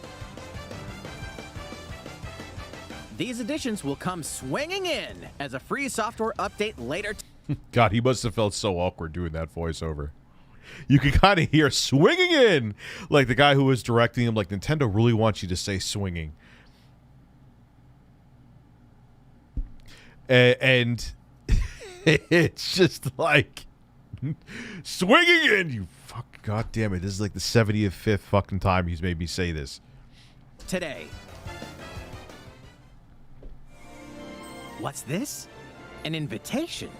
These additions will come swinging in as a free software update later. God, he must have felt so awkward doing that voiceover. You could kind of hear swinging in, like the guy who was directing him, like, Nintendo really wants you to say swinging. And it's just like, swinging in, you fuck, God damn it. This is like the 75th fucking time he's made me say this. Today. What's this? An invitation.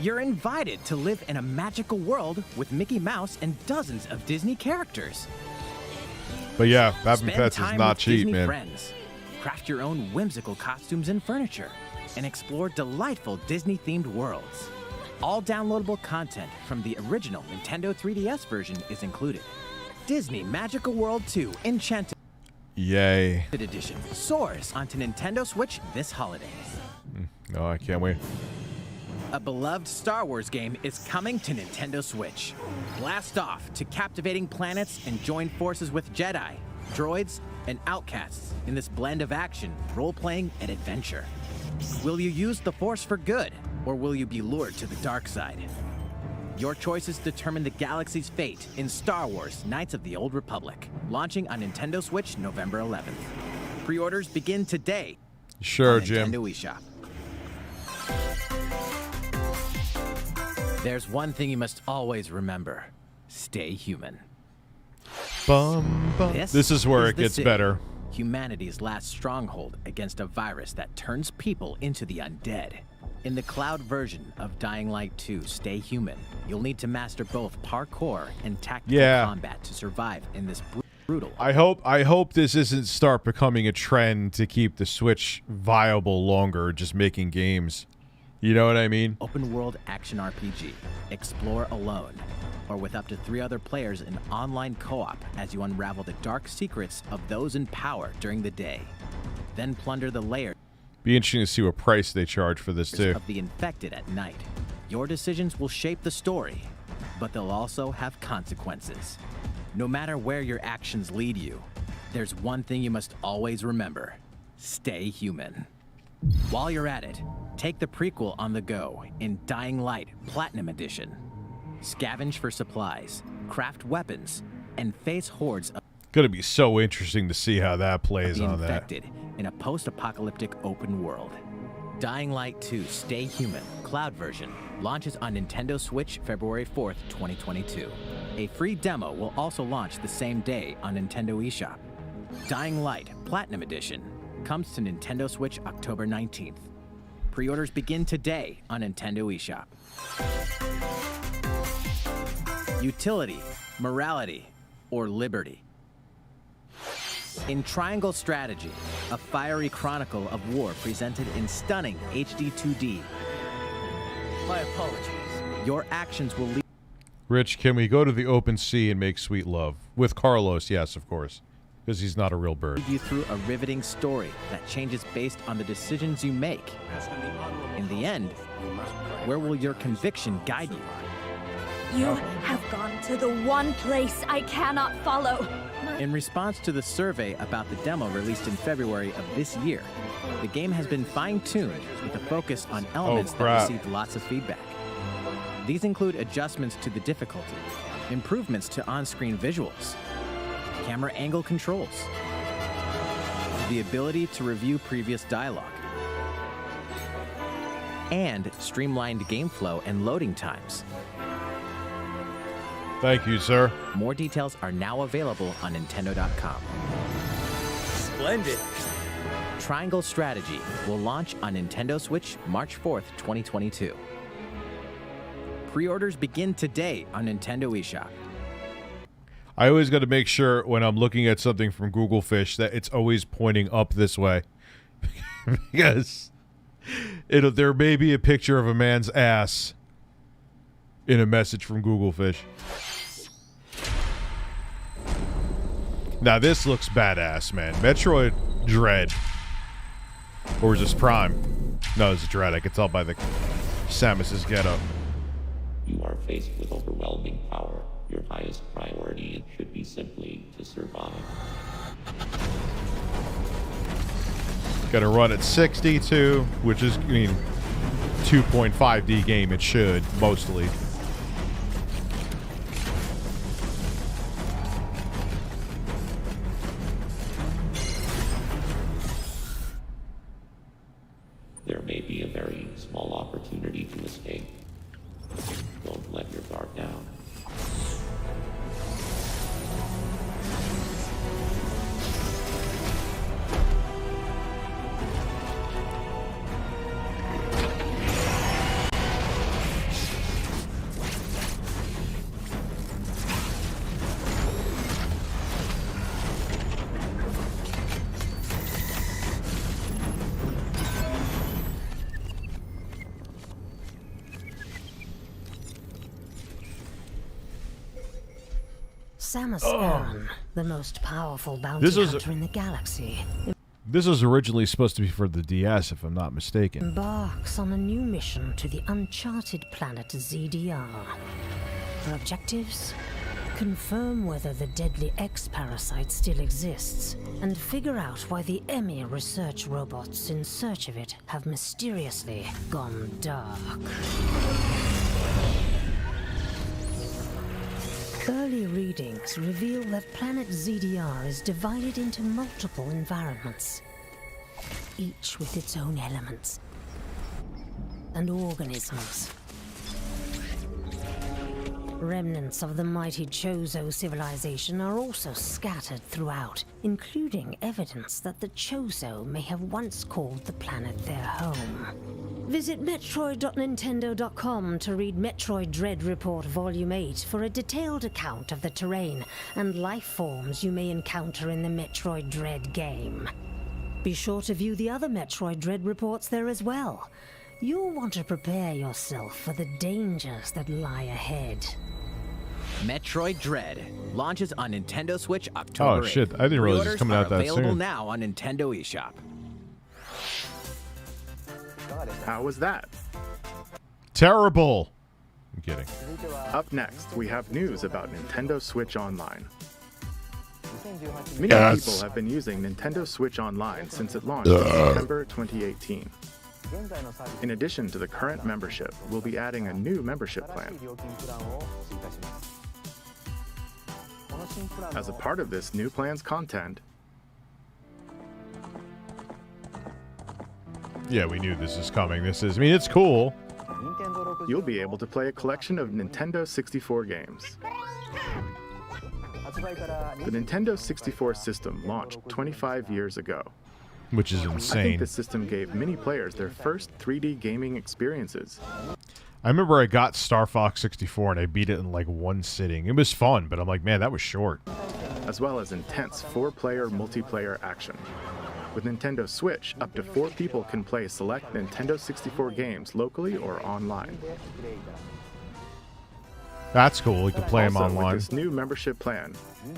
You're invited to live in a magical world with Mickey Mouse and dozens of Disney characters. But yeah, having Spend pets is time not with cheap, Disney man. Friends. Craft your own whimsical costumes and furniture, and explore delightful Disney-themed worlds. All downloadable content from the original Nintendo 3DS version is included. Disney Magical World 2 Enchanted Yay. Edition soars onto Nintendo Switch this holiday. No, I can't wait. A beloved Star Wars game is coming to Nintendo Switch. Blast off to captivating planets and join forces with Jedi, droids, and outcasts in this blend of action, role-playing, and adventure. Will you use the Force for good, or will you be lured to the dark side? Your choices determine the galaxy's fate in Star Wars Knights of the Old Republic, launching on Nintendo Switch November 11th. Pre-orders begin today. Sure, on Jim. Nintendo eShop. There's one thing you must always remember. Stay human. Bum, bum. This is where it the gets city, better. Humanity's last stronghold against a virus that turns people into the undead. In the cloud version of Dying Light 2 Stay Human, you'll need to master both parkour and tactical combat to survive in this brutal. I hope this isn't start becoming a trend to keep the Switch viable longer, just making games. You know what I mean? Open world action RPG. Explore alone, or with up to 3 other players in online co-op as you unravel the dark secrets of those in power during the day. Then plunder the layers. Be interesting to see what price they charge for this too. Of the infected at night. Your decisions will shape the story, but they'll also have consequences. No matter where your actions lead you, there's one thing you must always remember. Stay human. While you're at it, take the prequel on the go in Dying Light Platinum Edition. Scavenge for supplies, craft weapons, and face hordes of Gonna be so interesting to see how that plays the on that. infected in a post-apocalyptic open world. Dying Light 2 Stay Human Cloud version launches on Nintendo Switch February 4th, 2022. A free demo will also launch the same day on Nintendo eShop. Dying Light Platinum Edition comes to Nintendo Switch October 19th. Pre-orders begin today on Nintendo eShop. Utility, morality, or liberty. In Triangle Strategy, a fiery chronicle of war presented in stunning HD 2D. My apologies. Your actions will lead... Rich, can we go to the open sea and make sweet love? With Carlos, yes, of course. Because he's not a real bird. You through a riveting story that changes based on the decisions you make. In the end, where will your conviction guide you? You have gone to the one place I cannot follow. In response to the survey about the demo released in February of this year, the game has been fine-tuned with a focus on elements that received lots of feedback. These include adjustments to the difficulty, improvements to on-screen visuals, camera angle controls, the ability to review previous dialogue, and streamlined game flow and loading times. Thank you, sir. More details are now available on Nintendo.com. Splendid. Triangle Strategy will launch on Nintendo Switch March 4th, 2022. Pre-orders begin today on Nintendo eShop. I always got to make sure when I'm looking at something from Google Fish that it's always pointing up this way. Because there may be a picture of a man's ass in a message from Google Fish. Now this looks badass, man. Metroid Dread. Or is this Prime? No, it's Dread. I can tell by the Samus's getup. You are faced with overwhelming power. Your highest priority should be simply to survive. Gonna run at 62, which is, 2.5D game. It should, mostly. There may be a very small opportunity to escape. Don't let your guard down. Samus Aran, the most powerful bounty hunter in the galaxy, This was originally supposed to be for the DS, if I'm not mistaken. embarks on a new mission to the uncharted planet ZDR. Her objectives? Confirm whether the deadly X-parasite still exists, and figure out why the EMI research robots in search of it have mysteriously gone dark. Early readings reveal that planet ZDR is divided into multiple environments, each with its own elements and organisms. Remnants of the mighty Chozo civilization are also scattered throughout, including evidence that the Chozo may have once called the planet their home. Visit Metroid.Nintendo.com to read Metroid Dread Report Volume 8 for a detailed account of the terrain and life forms you may encounter in the Metroid Dread game. Be sure to view the other Metroid Dread reports there as well. You'll want to prepare yourself for the dangers that lie ahead. Metroid Dread launches on Nintendo Switch October 8th. Oh shit, I didn't realize it was coming out that available soon. now on Nintendo eShop. How was that? Terrible! I'm kidding. Up next, we have news about Nintendo Switch Online. Many people have been using Nintendo Switch Online since it launched in September 2018. In addition to the current membership, we'll be adding a new membership plan. As a part of this new plan's content, Yeah, we knew this is coming. It's cool. you'll be able to play a collection of Nintendo 64 games. The Nintendo 64 system launched 25 years ago. which is I think insane. this system gave many players their first 3D gaming experiences. I remember I got Star Fox 64 and I beat it in like one sitting. It was fun, but I'm like, man, that was short. As well as intense 4-player multiplayer action. With Nintendo Switch, up to 4 people can play select Nintendo 64 games locally or online. That's cool. You can play them Also, online. with this new membership plan,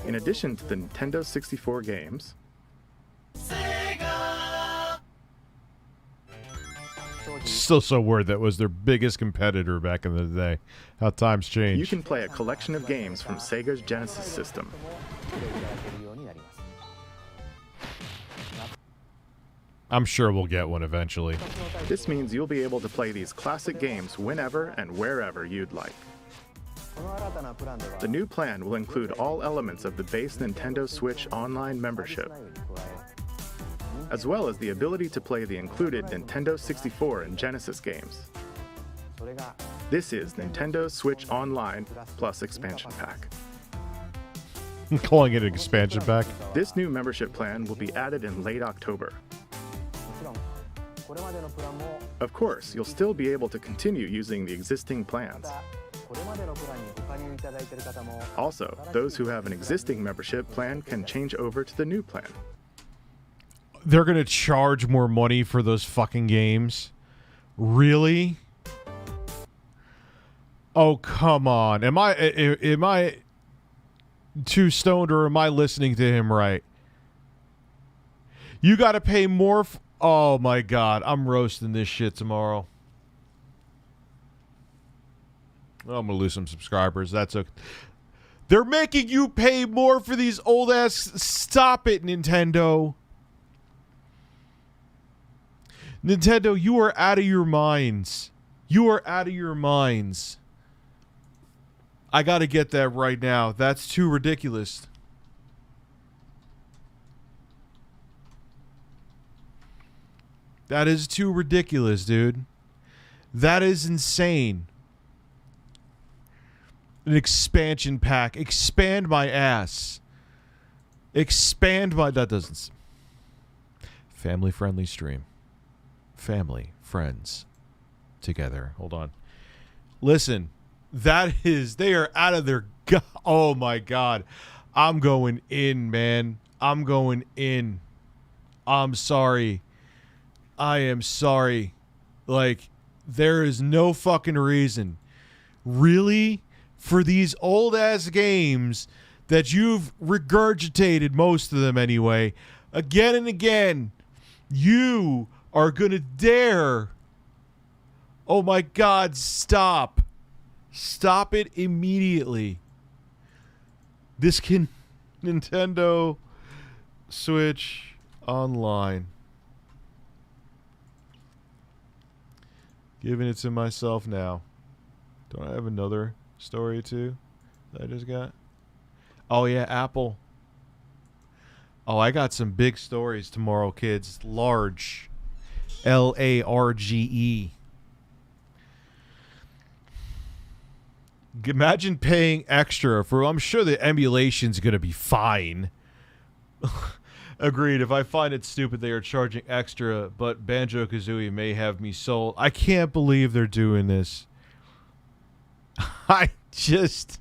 in addition to the Nintendo 64 games, Still so weird that was their biggest competitor back in the day. How times change. you can play a collection of games from Sega's Genesis system. I'm sure we'll get one eventually. This means you'll be able to play these classic games whenever and wherever you'd like. The new plan will include all elements of the base Nintendo Switch Online membership, as well as the ability to play the included Nintendo 64 and Genesis games. This is Nintendo Switch Online plus Expansion Pack. I'm calling it an expansion pack. This new membership plan will be added in late October. Of course, you'll still be able to continue using the existing plans. Also, those who have an existing membership plan can change over to the new plan. They're gonna charge more money for those fucking games? Really? Oh, come on. Am I too stoned, or am I listening to him right? You gotta pay more oh my god, I'm roasting this shit tomorrow. I'm gonna lose some subscribers. That's okay. They're making you pay more for these old ass. Stop it, Nintendo. Nintendo, you are out of your minds. You are out of your minds. I gotta get that right now. That's too ridiculous. That is too ridiculous, dude. That is insane. An expansion pack. Expand my ass. Expand my... That doesn't... Family-friendly stream. Family, friends, together. Hold on. Listen, that is... They are out of their... Oh, my God. I'm going in, man. I'm going in. I'm sorry. I am sorry. Like, there is no fucking reason. Really? For these old-ass games that you've regurgitated, most of them anyway, again and again, you are gonna dare... Oh my God, stop. Stop it immediately. This can... Nintendo Switch Online. Giving it to myself now. Don't I have another story too that I just got? Oh yeah, Apple. Oh, I got some big stories tomorrow, kids. Large. Large. Imagine paying extra for... I'm sure the emulation's going to be fine. Agreed. If I find it stupid they are charging extra, but Banjo-Kazooie may have me sold. I can't believe they're doing this. I just...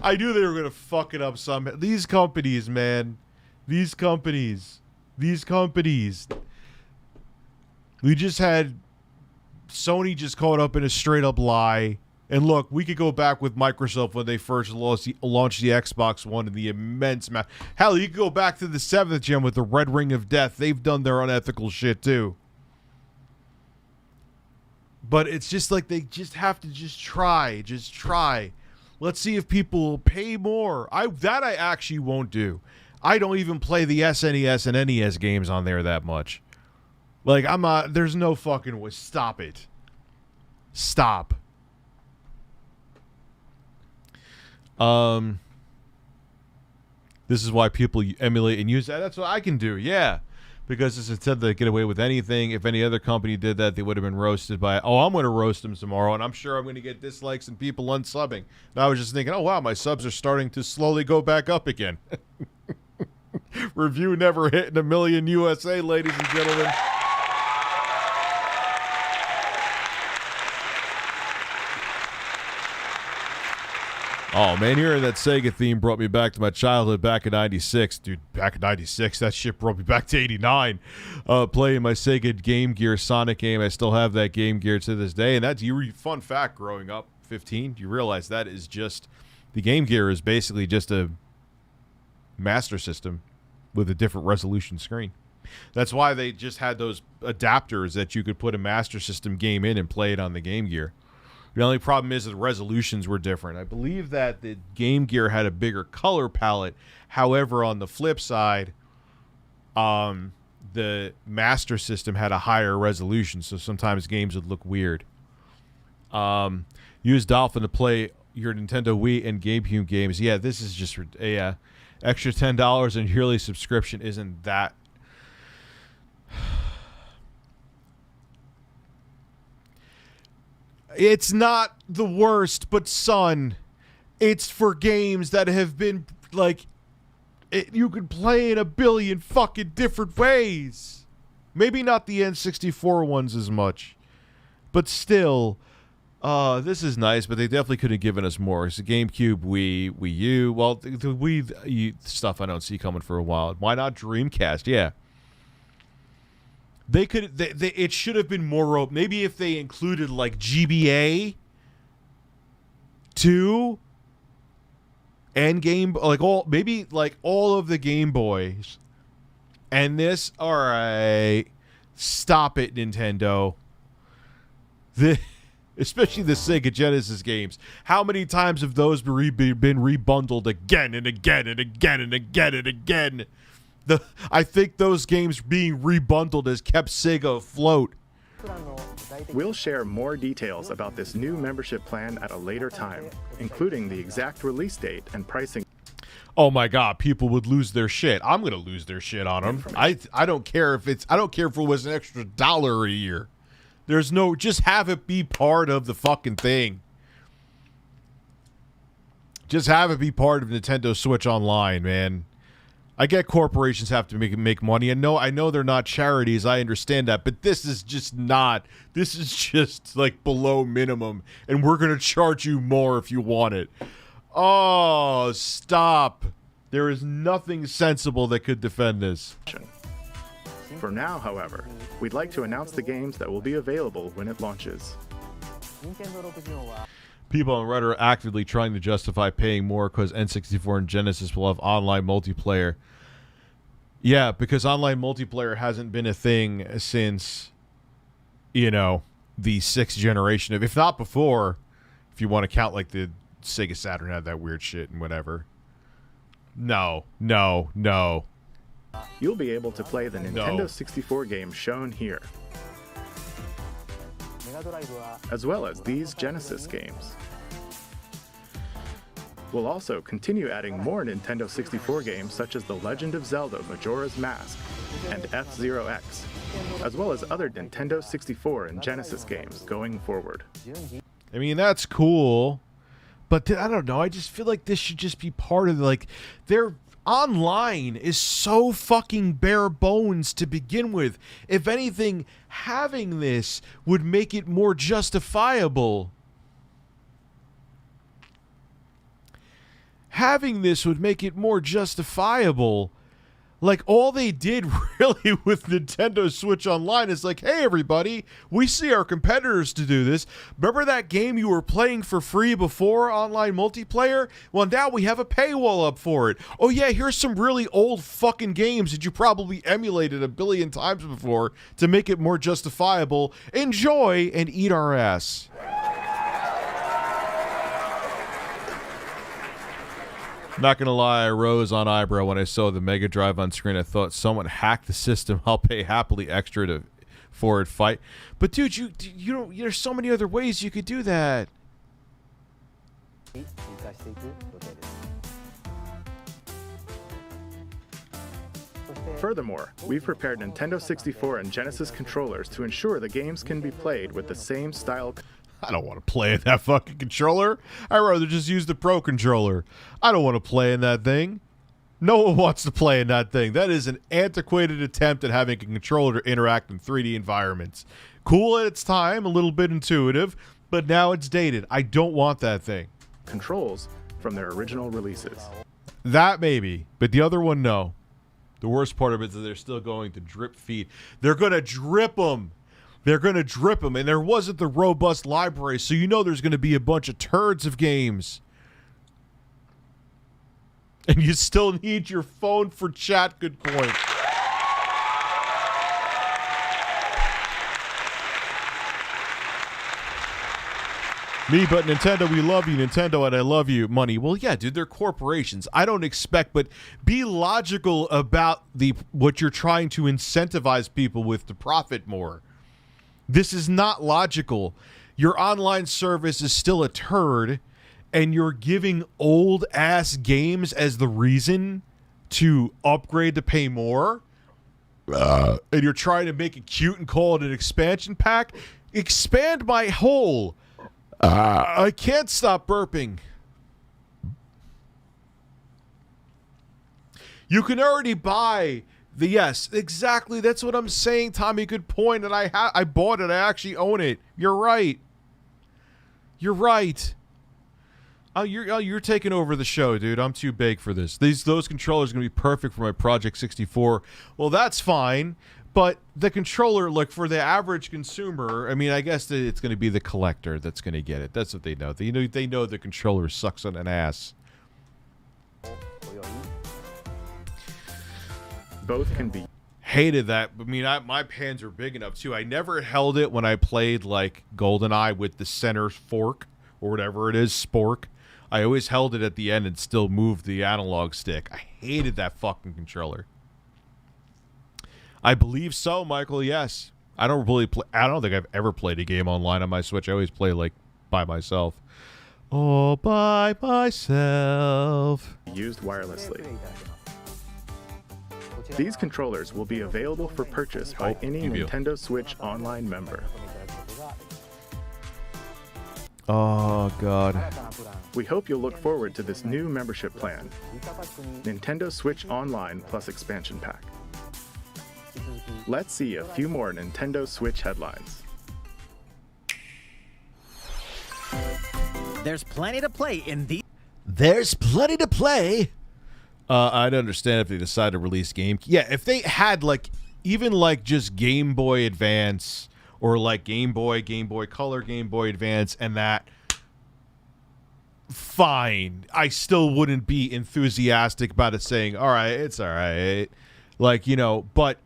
I knew they were going to fuck it up somehow. These companies, man. These companies. These companies. We just had... Sony just caught up in a straight-up lie. And look, we could go back with Microsoft when they first launched the Xbox One and the immense amount. Hell, you could go back to the 7th gen with the Red Ring of Death. They've done their unethical shit, too. But it's just like they just have to just try. Just try. Let's see if people will pay more. That I actually won't do. I don't even play the SNES and NES games on there that much. Like, I'm not... There's no fucking way. Stop it. Stop. This is why people emulate and use that. That's what I can do, yeah. Because it's instead they get away with anything. If any other company did that, they would have been roasted by... Oh, I'm going to roast them tomorrow, and I'm sure I'm going to get dislikes and people unsubbing. And I was just thinking, oh, wow, my subs are starting to slowly go back up again. Review never hitting 1 million USA, ladies and gentlemen. Oh, man, hearing that Sega theme brought me back to my childhood back in 96. Dude, back in 96, that shit brought me back to 89. Playing my Sega Game Gear Sonic game. I still have that Game Gear to this day. And that's a fun fact growing up, 15. You realize that is just... The Game Gear is basically just a Master System with a different resolution screen. That's why they just had those adapters that you could put a Master System game in and play it on the Game Gear. The only problem is that the resolutions were different. I believe that the Game Gear had a bigger color palette. However, on the flip side, the Master System had a higher resolution, so sometimes games would look weird. Use Dolphin to play your Nintendo Wii and GameCube games. Yeah, this is just extra $10 and yearly subscription isn't that... It's not the worst, but son, it's for games that have been, like, you could play in a billion fucking different ways. Maybe not the N64 ones as much, but still, this is nice, but they definitely could have given us more. It's a GameCube, Wii U. Well, the Wii stuff I don't see coming for a while. Why not Dreamcast? Yeah. They could. It should have been more open. Maybe if they included like GBA 2 and maybe all of the Game Boys and this. All right, stop it, Nintendo. Especially the Sega Genesis games. How many times have those been rebundled again and again and again and again and again? I think those games being rebundled has kept Sega afloat. We'll share more details about this new membership plan at a later time, including the exact release date and pricing. Oh my god, people would lose their shit. I'm gonna lose their shit on them. I don't care if it was an extra $1 a year. There's no, just have it be part of the fucking thing. Just have it be part of Nintendo Switch Online, man. I get corporations have to make money. And I know they're not charities. I understand that. But this is just not. This is just like below minimum. And we're going to charge you more if you want it. Oh, stop. There is nothing sensible that could defend this. For now, however, we'd like to announce the games that will be available when it launches. People on Reddit are actively trying to justify paying more because N64 and Genesis will have online multiplayer. Yeah, because online multiplayer hasn't been a thing since, the 6th generation of, if not before, if you want to count like the Sega Saturn had that weird shit and whatever. No. You'll be able to play the Nintendo 64 games shown here, as well as these Genesis games. We'll also continue adding more Nintendo 64 games such as The Legend of Zelda Majora's Mask and F-Zero X, as well as other Nintendo 64 and Genesis games going forward. I mean, that's cool, but I don't know, I just feel like this should just be part of their online is so fucking bare bones to begin with. If anything, having this would make it more justifiable. Having this would make it more justifiable. Like, all they did really with Nintendo Switch Online is like, hey, everybody, we see our competitors to do this. Remember that game you were playing for free before, online multiplayer? Well, now we have a paywall up for it. Oh, yeah, here's some really old fucking games that you probably emulated 1 billion times before to make it more justifiable. Enjoy and eat our ass. Not gonna lie, I rose on eyebrow when I saw the Mega Drive on screen. I thought someone hacked the system. I'll pay happily extra for it fight. But dude, you don't. There's so many other ways you could do that. Furthermore, we've prepared Nintendo 64 and Genesis controllers to ensure the games can be played with the same style. I don't want to play in that fucking controller. I'd rather just use the Pro Controller. I don't want to play in that thing. No one wants to play in that thing. That is an antiquated attempt at having a controller interact in 3D environments. Cool at its time, a little bit intuitive, but now it's dated. I don't want that thing. Controls from their original releases. That maybe, but the other one, no. The worst part of it is that they're still going to drip feed. They're going to drip them. They're going to drip them, and there wasn't the robust library, so you know there's going to be a bunch of turds of games. And you still need your phone for chat. Good point. Me, but Nintendo, we love you, Nintendo, and I love you, money. Well, yeah, dude, they're corporations. I don't expect, but be logical about what you're trying to incentivize people with to profit more. This is not logical. Your online service is still a turd, and you're giving old-ass games as the reason to upgrade to pay more? And you're trying to make it cute and call it an expansion pack? Expand my hole! I can't stop burping. You can already buy the... Yes, exactly. That's what I'm saying, Tommy. Good point. And I bought it. I actually own it. You're right. You're right. You're taking over the show, dude. I'm too big for this. Those controllers are going to be perfect for my Project 64. Well, that's fine. But the controller, look, for the average consumer, I mean, I guess that it's going to be the collector that's going to get it. That's what they know. They know the controller sucks on an ass. Both can be. Hated that. I mean, my hands are big enough, too. I never held it when I played, like, GoldenEye with the center fork, or whatever it is, spork. I always held it at the end and still moved the analog stick. I hated that fucking controller. I believe so, Michael, yes. I don't think I've ever played a game online on my Switch. I always play, like, by myself. All by myself. Used wirelessly. These controllers will be available for purchase by any Nintendo Switch Online member. Oh, God. We hope you'll look forward to this new membership plan. Nintendo Switch Online plus expansion pack. Let's see a few more Nintendo Switch headlines. There's plenty to play in the... There's plenty to play. I'd understand if they decided to release game... Yeah, if they had, like, even, like, just Game Boy Advance or, like, Game Boy Color, Game Boy Advance, and that... Fine. I still wouldn't be enthusiastic about it saying, all right, it's all right. Like, you know, but...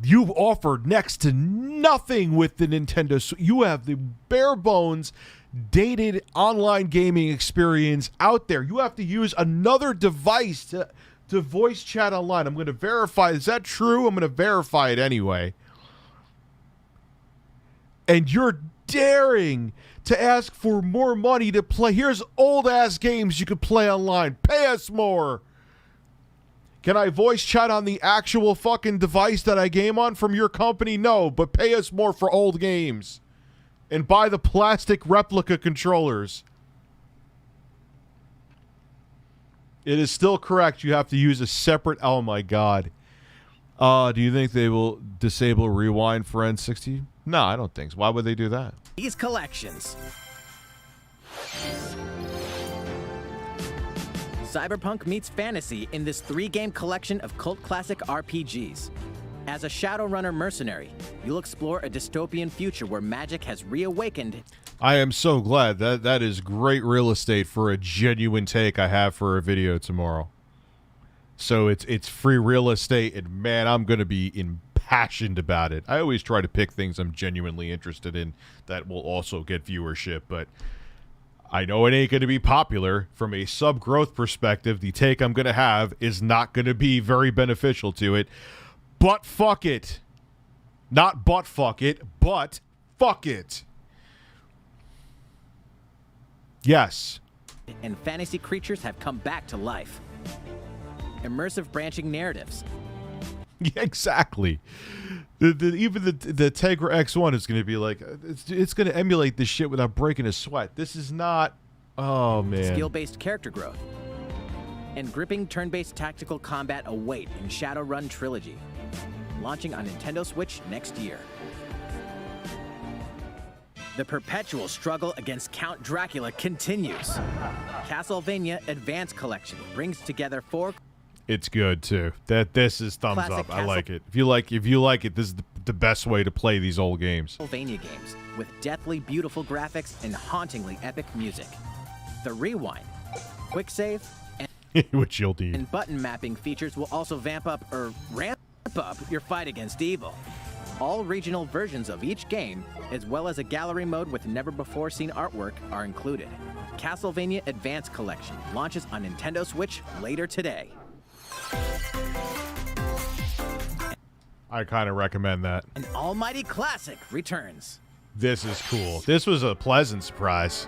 You've offered next to nothing with the Nintendo Switch. You have the bare bones, dated online gaming experience out there. You have to use another device to voice chat online. I'm going to verify. Is that true? I'm going to verify it anyway. And you're daring to ask for more money to play. Here's old-ass games you could play online. Pay us more. Can I voice chat on the actual fucking device that I game on from your company? No, but pay us more for old games. And buy the plastic replica controllers. It is still correct. You have to use a separate... Oh, my God. Do you think they will disable rewind for N60? No, I don't think so. Why would they do that? These collections. Cyberpunk meets fantasy in this 3-game collection of cult classic RPGs. As a Shadowrunner mercenary, you'll explore a dystopian future where magic has reawakened. I am so glad. That is great real estate for a genuine take I have for a video tomorrow. So it's free real estate, and man, I'm going to be impassioned about it. I always try to pick things I'm genuinely interested in that will also get viewership, but... I know it ain't going to be popular. From a sub-growth perspective, the take I'm going to have is not going to be very beneficial to it. But fuck it. Not but fuck it, but fuck it. Yes. And fantasy creatures have come back to life. Immersive branching narratives. Yeah, exactly. Even the Tegra X1 is going to be like, it's going to emulate this shit without breaking a sweat. This is not... Oh, man. Skill-based character growth. and gripping turn-based tactical combat await in Shadowrun Trilogy, launching on Nintendo Switch next year. The perpetual struggle against Count Dracula continues. Castlevania Advance Collection brings together 4... It's good too. This is thumbs Classic up. I like it. If you like it, this is the best way to play these old games. Castlevania games with deathly beautiful graphics and hauntingly epic music. The Rewind, Quick Save, which you'll need, and button mapping features will also ramp up your fight against evil. All regional versions of each game, as well as a gallery mode with never-before-seen artwork, are included. Castlevania Advance Collection launches on Nintendo Switch later today. I kind of recommend that. An almighty classic returns. This is cool. This was a pleasant surprise.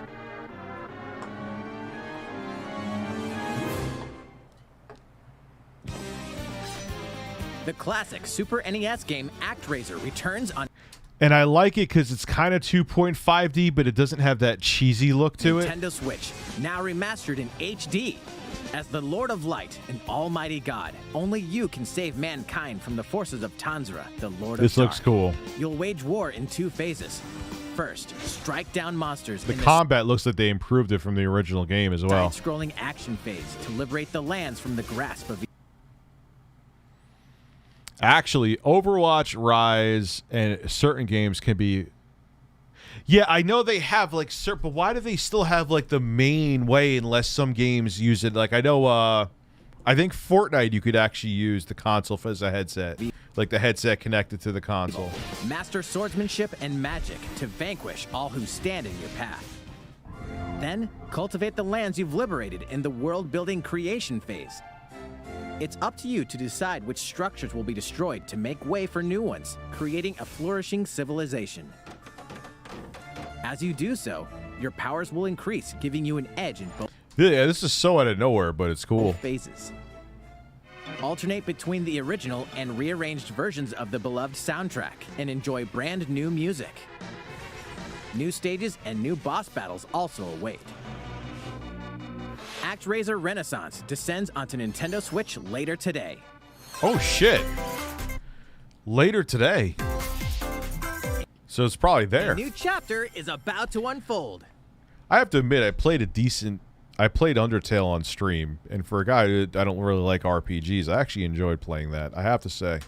The classic Super NES game ActRaiser returns on... And I like it because it's kind of 2.5D, but it doesn't have that cheesy look to it. Nintendo Switch, now remastered in HD. As the Lord of Light and Almighty God, only you can save mankind from the forces of Tanzra, the Lord of Dark. This looks cool. You'll wage war in 2 phases. First, strike down monsters. The combat looks like they improved it from the original game as well. Side-scrolling action phase to liberate the lands from the grasp of... Actually, Overwatch, Rise, and certain games can be... Yeah, I know they have, like, certain... But why do they still have, like, the main way unless some games use it? Like, I know, I think Fortnite you could actually use the console as a headset. Like, the headset connected to the console. Master swordsmanship and magic to vanquish all who stand in your path. Then, cultivate the lands you've liberated in the world-building creation phase. It's up to you to decide which structures will be destroyed to make way for new ones, creating a flourishing civilization. As you do so, your powers will increase, giving you an edge in both... Yeah, this is so out of nowhere, but it's cool. Phases. Alternate between the original and rearranged versions of the beloved soundtrack and enjoy brand new music. New stages and new boss battles also await. ActRaiser Renaissance descends onto Nintendo Switch later today. Oh, shit. Later today. So it's probably there. A new chapter is about to unfold. I have to admit, I played Undertale on stream, and for a guy who I don't really like RPGs, I actually enjoyed playing that, I have to say.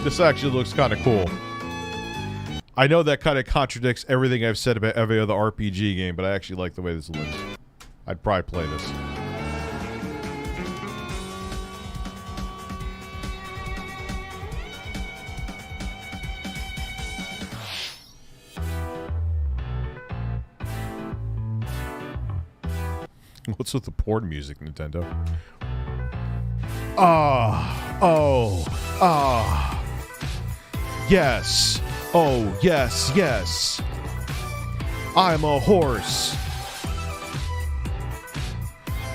This actually looks kind of cool. I know that kind of contradicts everything I've said about every other RPG game, but I actually like the way this looks. I'd probably play this. What's with the porn music, Nintendo? Yes. Oh, yes, yes. I'm a horse.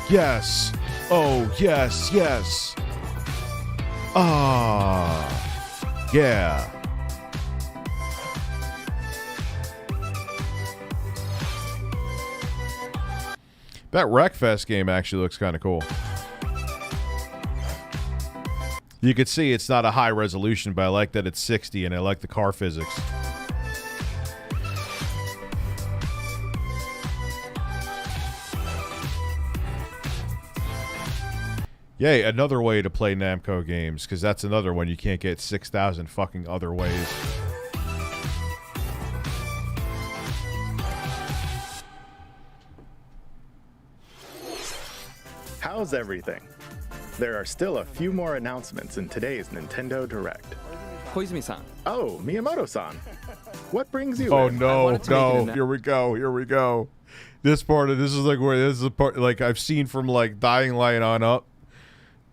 Yes. Oh, yes, yes. Yeah. That Wreckfest game actually looks kind of cool. You can see it's not a high resolution, but I like that it's 60, and I like the car physics. Yay, another way to play Namco games, because that's another one you can't get 6,000 fucking other ways. How's everything? There are still a few more announcements in today's Nintendo Direct. Koizumi-san. Oh, Miyamoto-san. What brings you Oh in? no, no! Here we go. Here we go. This is like where this is the part like I've seen from like Dying Light on up.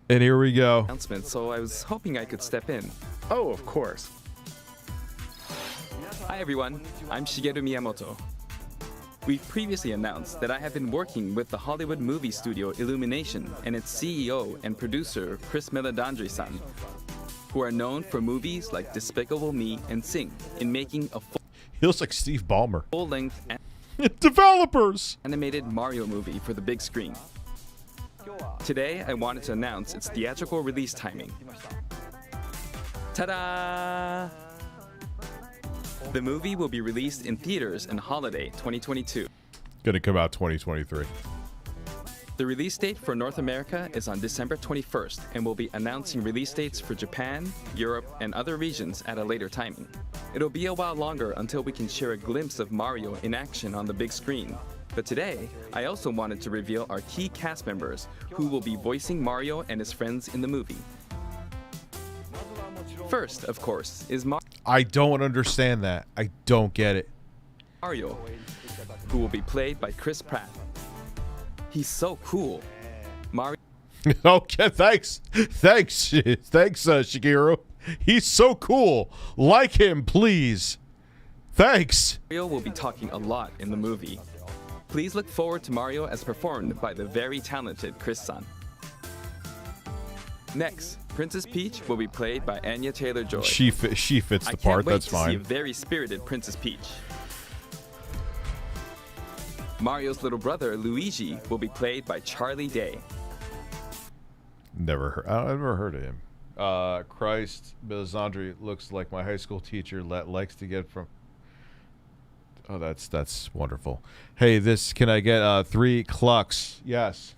And here we go. Announcement, so I was hoping I could step in. Oh, of course. Hi everyone, I'm Shigeru Miyamoto. We previously announced that I have been working with the Hollywood movie studio Illumination and its CEO and producer Chris Meledandri-san, who are known for movies like Despicable Me and Sing, in making a He looks like Steve Ballmer. full-length developers animated Mario movie for the big screen. Today, I wanted to announce its theatrical release timing. Ta-da! The movie will be released in theaters in holiday 2022. Gonna come out 2023. The release date for North America is on December 21st, and we'll be announcing release dates for Japan, Europe, and other regions at a later timing. It'll be a while longer until we can share a glimpse of Mario in action on the big screen. But today, I also wanted to reveal our key cast members who will be voicing Mario and his friends in the movie. First, of course, is I don't understand that. I don't get it. Mario, who will be played by Chris Pratt. He's so cool. Mario. Okay, thanks, Shigeru. He's so cool. Like him, please. Thanks. Mario will be talking a lot in the movie. Please look forward to Mario as performed by the very talented Chris-san. Next, Princess Peach will be played by Anya Taylor-Joy. She fits the part. That's fine. I can't wait to see a very spirited Princess Peach. Mario's little brother Luigi will be played by Charlie Day. I've never heard of him. Christ, Meledandri looks like my high school teacher likes to get from. Oh, that's wonderful. Hey, can I get 3 clucks? Yes.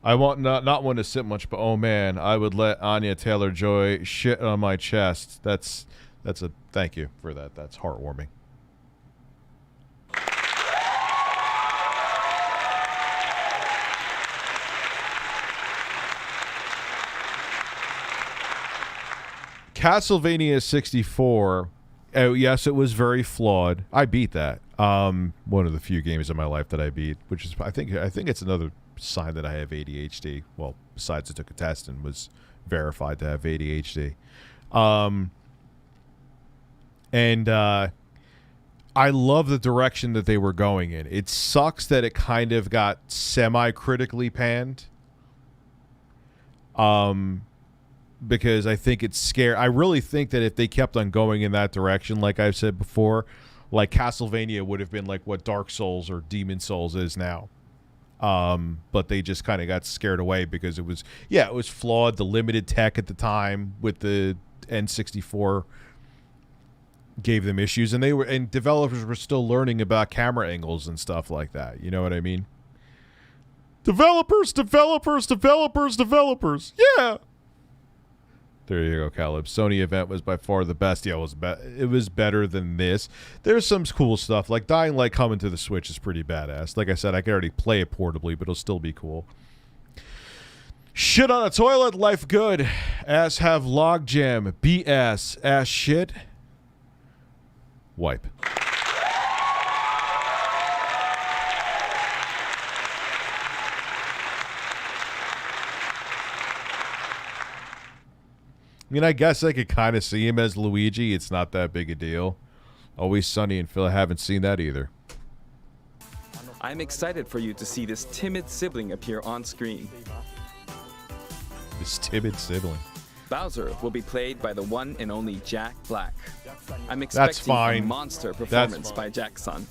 I want not one to sit much, but oh man, I would let Anya Taylor-Joy shit on my chest. That's a thank you for that. That's heartwarming. Castlevania 64. Oh, yes, it was very flawed. I beat that. One of the few games in my life that I beat, which is I think it's another sign that I have ADHD. Well, besides I took a test and was verified to have ADHD. I love the direction that they were going in. It sucks that it kind of got semi-critically panned. Because I think it's scary. I really think that if they kept on going in that direction, like I've said before, like Castlevania would have been like what Dark Souls or Demon Souls is now. But they just kind of got scared away because it was flawed. The limited tech at the time with the N64 gave them issues, and developers were still learning about camera angles and stuff like that. You know what I mean? Developers. Yeah. There you go, Caleb. Sony event was by far the best. Yeah, it was better than this. There's some cool stuff. Like Dying Light coming to the Switch is pretty badass. Like I said, I can already play it portably, but it'll still be cool. Shit on a toilet, life good. Ass have logjam. BS. Ass shit. Wipe. I mean, I guess I could kind of see him as Luigi. It's not that big a deal. Always Sunny in Phil. I haven't seen that either. I'm excited for you to see this timid sibling appear on screen. This timid sibling. Bowser will be played by the one and only Jack Black. I'm expecting a monster performance by Jack's son.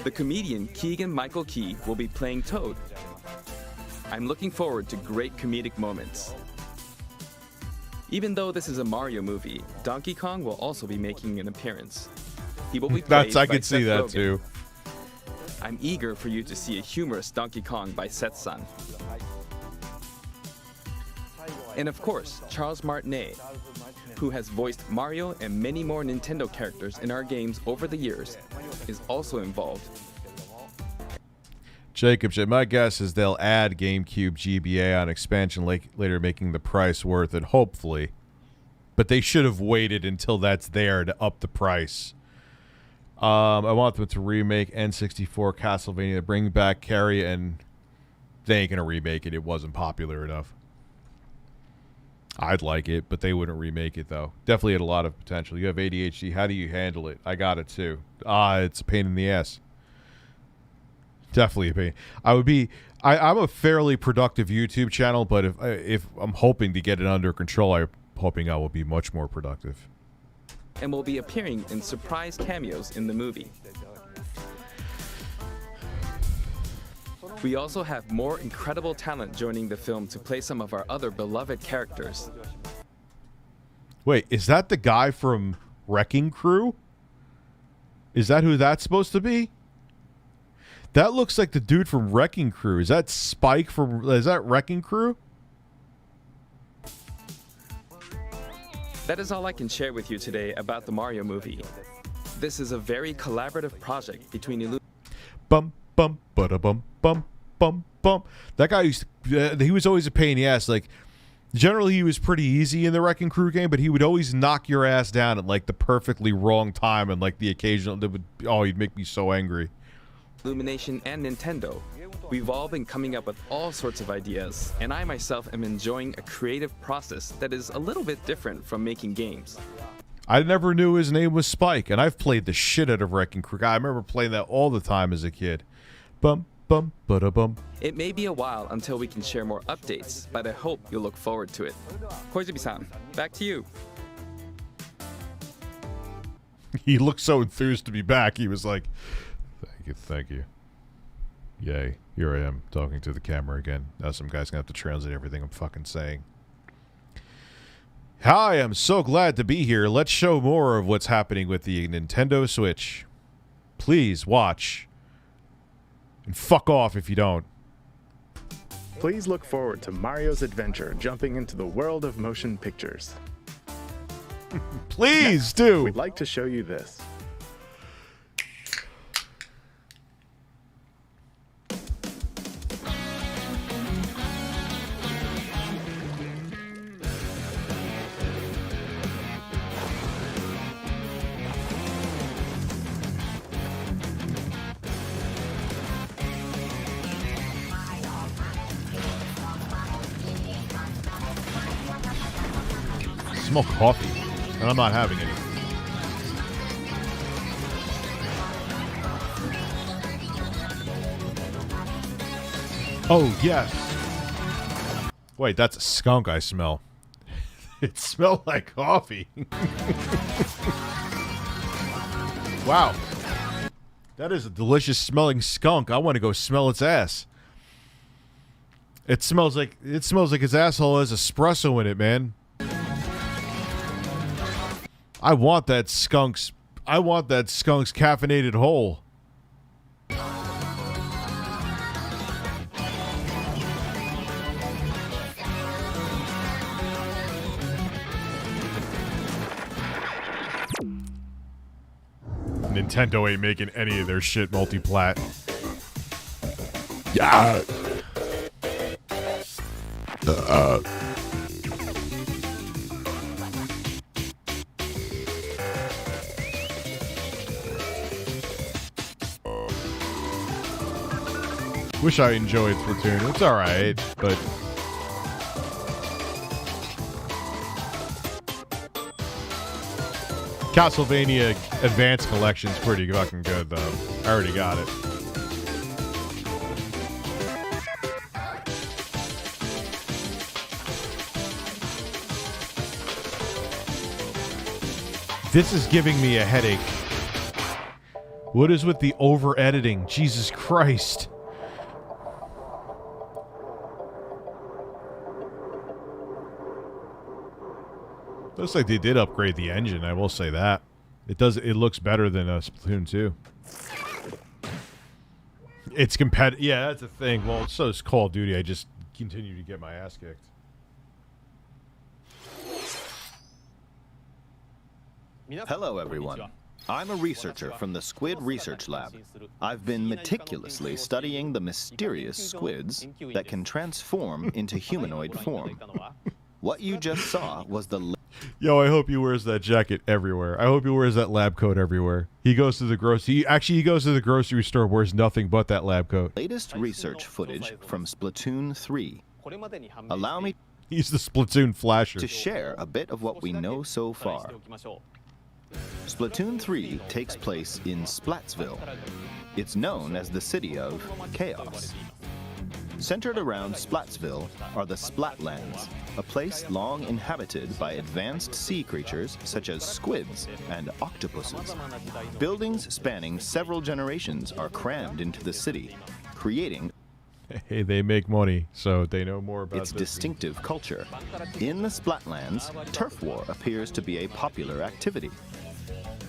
The comedian Keegan-Michael Key will be playing Toad. I'm looking forward to great comedic moments. Even though this is a Mario movie, Donkey Kong will also be making an appearance. He will be played by I could see that Rogen. too. I'm eager for you to see a humorous Donkey Kong by Seth's son. And of course, Charles Martinet, who has voiced Mario and many more Nintendo characters in our games over the years, is also involved. Jacob, my guess is they'll add GameCube GBA on expansion later, making the price worth it, hopefully. but they should have waited until that's there to up the price. I want them to remake N64 Castlevania, bring back Carrie, and they ain't gonna remake it. It wasn't popular enough. I'd like it, but they wouldn't remake it, though. Definitely had a lot of potential. You have ADHD. How do you handle it? I got it, too. It's a pain in the ass. Definitely a pain. I'm a fairly productive YouTube channel, but if I'm hoping to get it under control, I'm hoping I will be much more productive. And will be appearing in surprise cameos in the movie. We also have more incredible talent joining the film to play some of our other beloved characters. Wait, is that the guy from Wrecking Crew? Is that who that's supposed to be? That looks like the dude from Wrecking Crew. Is that Spike from... Is that Wrecking Crew? That is all I can share with you today about the Mario movie. This is a very collaborative project between Elysium. Bum, bum, bada-bum, bum, bum, bum. That guy used to... he was always a pain in the ass. Like, generally he was pretty easy in the Wrecking Crew game, but he would always knock your ass down at, like, the perfectly wrong time and, like, the occasional... he'd make me so angry. Illumination and Nintendo. We've all been coming up with all sorts of ideas, and I myself am enjoying a creative process that is a little bit different from making games. I never knew his name was Spike, and I've played the shit out of Wrecking Crew. I remember playing that all the time as a kid. Bum, bum, bada-bum. It may be a while until we can share more updates, but I hope you'll look forward to it. Koizumi-san, back to you. He looked so enthused to be back. He was like, thank you. Yay, here I am talking to the camera again. Now some guy's gonna have to translate everything I'm fucking saying. Hi, I'm so glad to be here. Let's show more of what's happening with the Nintendo Switch. Please watch. And fuck off if you don't. Please look forward to Mario's adventure jumping into the world of motion pictures. Please do. We'd like to show you this. Smell coffee, and I'm not having any. Oh, yes. Wait, that's a skunk I smell. It smelled like coffee. Wow. That is a delicious smelling skunk. I want to go smell its ass. It smells like its asshole has espresso in it, man. I want that skunk's caffeinated hole. Nintendo ain't making any of their shit multi-plat. Yeah. Wish I enjoyed Splatoon. It's alright, but... Castlevania Advanced Collection's pretty fucking good, though. I already got it. This is giving me a headache. What is with the over-editing? Jesus Christ. Looks like they did upgrade the engine, I will say that. It looks better than Splatoon 2. It's competitive. Yeah, that's the thing. Well, so is Call of Duty. I just continue to get my ass kicked. Hello, everyone. I'm a researcher from the Squid Research Lab. I've been meticulously studying the mysterious squids that can transform into humanoid form. What you just saw was the... Yo, I hope he wears that jacket everywhere. I hope he wears that lab coat everywhere. He goes to the he goes to the grocery store, wears nothing but that lab coat. Latest research footage from Splatoon 3. Allow me He's the Splatoon flasher. to share a bit of what we know so far. Splatoon 3 takes place in Splatsville. It's known as the City of Chaos. Centered around Splatsville are the Splatlands, a place long inhabited by advanced sea creatures such as squids and octopuses. Buildings spanning several generations are crammed into the city, creating Hey, they make money, so they know more about its this. distinctive culture. In the Splatlands, turf war appears to be a popular activity.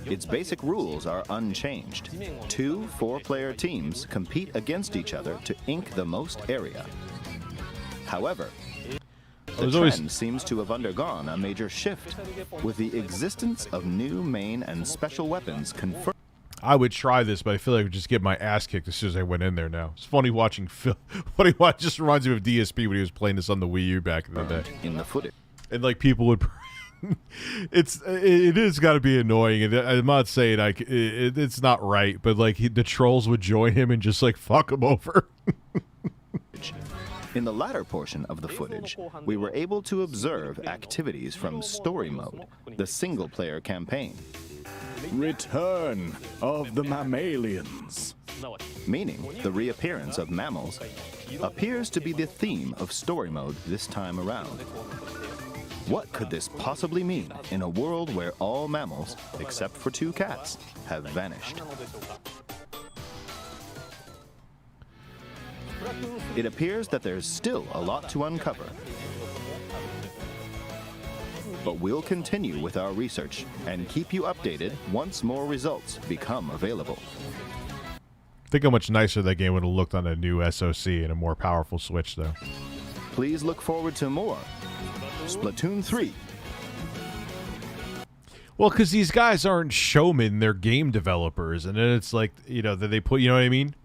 Its basic rules are unchanged. 2 4-player teams compete against each other to ink the most area. However, the trend seems to have undergone a major shift, with the existence of new main and special weapons confirmed. I would try this, but I feel like I would just get my ass kicked as soon as I went in there now. It's funny watching Phil. Just reminds me of DSP when he was playing this on the Wii U back in the day. In the footage. And like people would... it is got to be annoying, and I'm not saying it's not right, but like the trolls would join him and just like fuck him over. In the latter portion of the footage, we were able to observe activities from Story Mode, the single-player campaign. Return of the mammalians. Meaning the reappearance of mammals appears to be the theme of Story Mode this time around. What could this possibly mean in a world where all mammals, except for 2 cats, have vanished? It appears that there's still a lot to uncover. But we'll continue with our research and keep you updated once more results become available. Think how much nicer that game would have looked on a new SoC and a more powerful Switch, though. Please look forward to more Splatoon 3. Well, because these guys aren't showmen, they're game developers, and then it's like, you know, that they put, you know what I mean?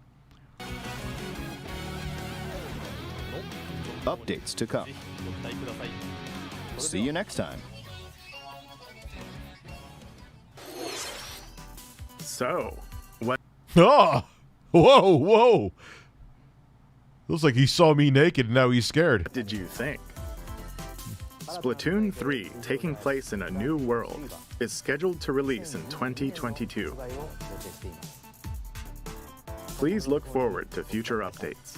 Updates to come. See you next time. So, what? Oh! Whoa, whoa! Looks like he saw me naked and now he's scared. What did you think? Splatoon 3, taking place in a new world, is scheduled to release in 2022. Please look forward to future updates.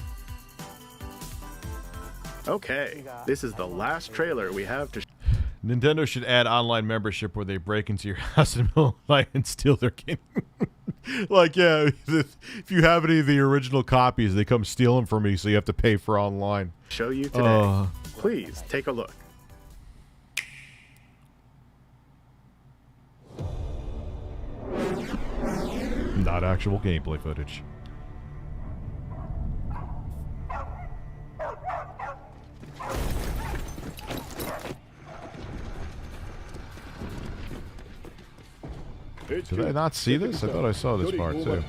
Okay, this is the last trailer we have to Nintendo should add online membership where they break into your house in the middle of the night and steal their game. Like, yeah, if you have any of the original copies, they come steal them from me, so you have to pay for online. show you today. Please take a look. Not actual gameplay footage. Did I not see this? I thought I saw this part too.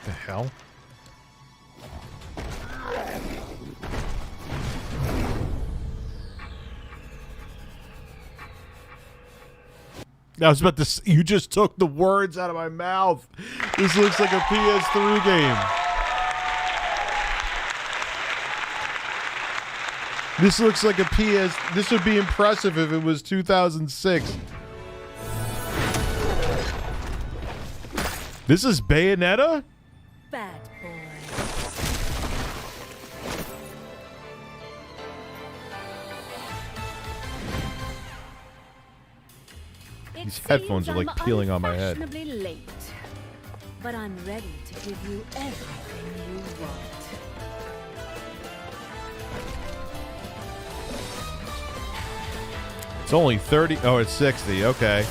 The hell? I was about to. You just took the words out of my mouth. This looks like a PS3 game. This looks like a PS. This would be impressive if it was 2006. This is Bayonetta? Bad boy. These headphones are like peeling on my head. Unfashionably late, but I'm ready to give you everything you want. It's only 30. Oh, it's 60. Okay.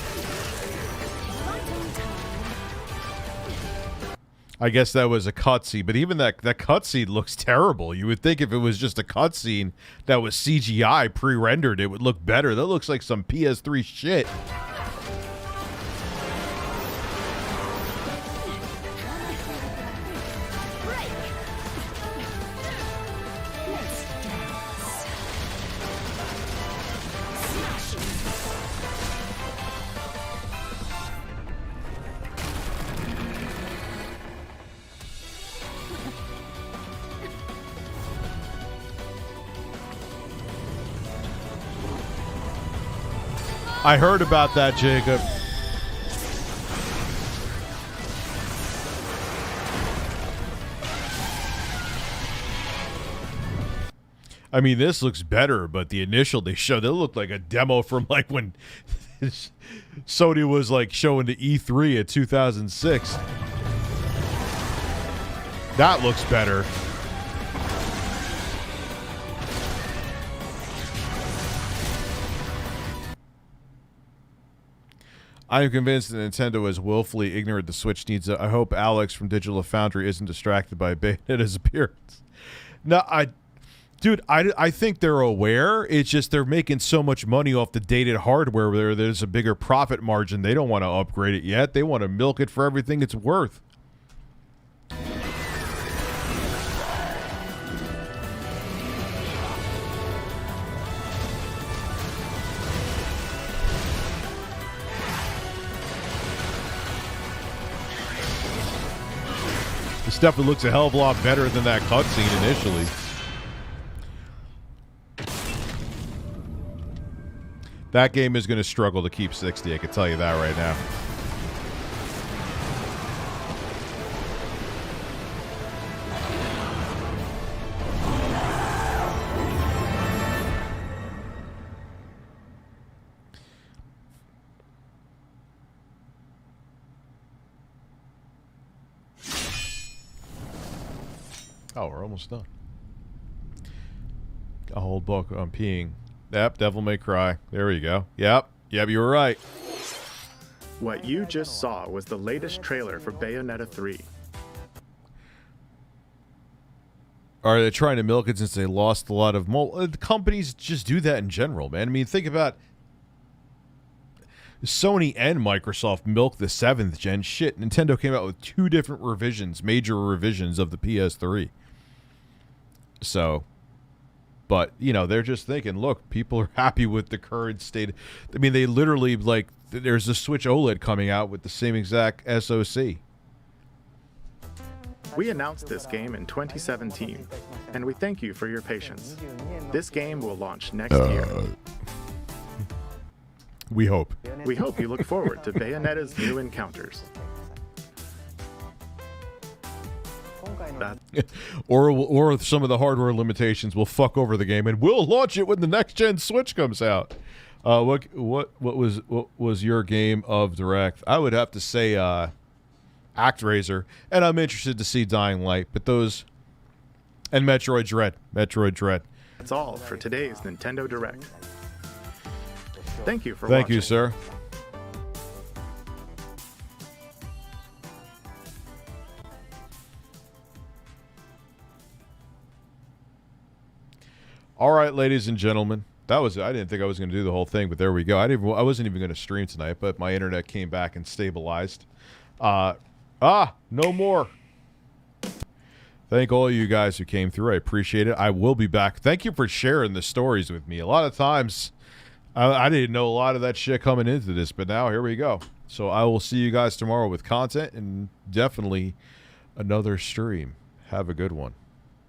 I guess that was a cutscene, but even that cutscene looks terrible. You would think if it was just a cutscene that was CGI pre-rendered, it would look better. That looks like some PS3 shit. I heard about that, Jacob. I mean, this looks better, but the initial they showed, it looked like a demo from like when Sony was like showing the E3 at 2006. That looks better. I am convinced that Nintendo is willfully ignorant the Switch needs it. I hope Alex from Digital Foundry isn't distracted by Bayonetta's appearance. No, dude, I think they're aware. It's just they're making so much money off the dated hardware where there's a bigger profit margin. They don't want to upgrade it yet. They want to milk it for everything it's worth. This definitely looks a hell of a lot better than that cutscene initially. That game is going to struggle to keep 60, I can tell you that right now. Oh, we're almost done. A whole book on peeing. Yep, Devil May Cry. There we go. Yep, you were right. What you just saw was the latest trailer for Bayonetta 3. Are they trying to milk it since they lost a lot of... companies just do that in general, man. I mean, think about... Sony and Microsoft milked the 7th gen. Shit, Nintendo came out with 2 different revisions, major revisions of the PS3. So, but, you know, they're just thinking, look, people are happy with the current state. I mean, they literally, like, there's a Switch OLED coming out with the same exact SoC. We announced this game in 2017, and we thank you for your patience. This game will launch next year. We hope. We hope you look forward to Bayonetta's new encounters. Or some of the hardware limitations will fuck over the game, and we'll launch it when the next gen Switch comes out. What was your game of Direct? I would have to say ActRaiser, and I'm interested to see Dying Light, but those and Metroid Dread. That's all for today's Nintendo Direct. Thank you for watching. Thank you, sir. All right, ladies and gentlemen, that was. I didn't think I was going to do the whole thing, but there we go. I wasn't even going to stream tonight, but my internet came back and stabilized. No more. Thank all of you guys who came through. I appreciate it. I will be back. Thank you for sharing the stories with me. A lot of times, I didn't know a lot of that shit coming into this, but now here we go. So I will see you guys tomorrow with content and definitely another stream. Have a good one.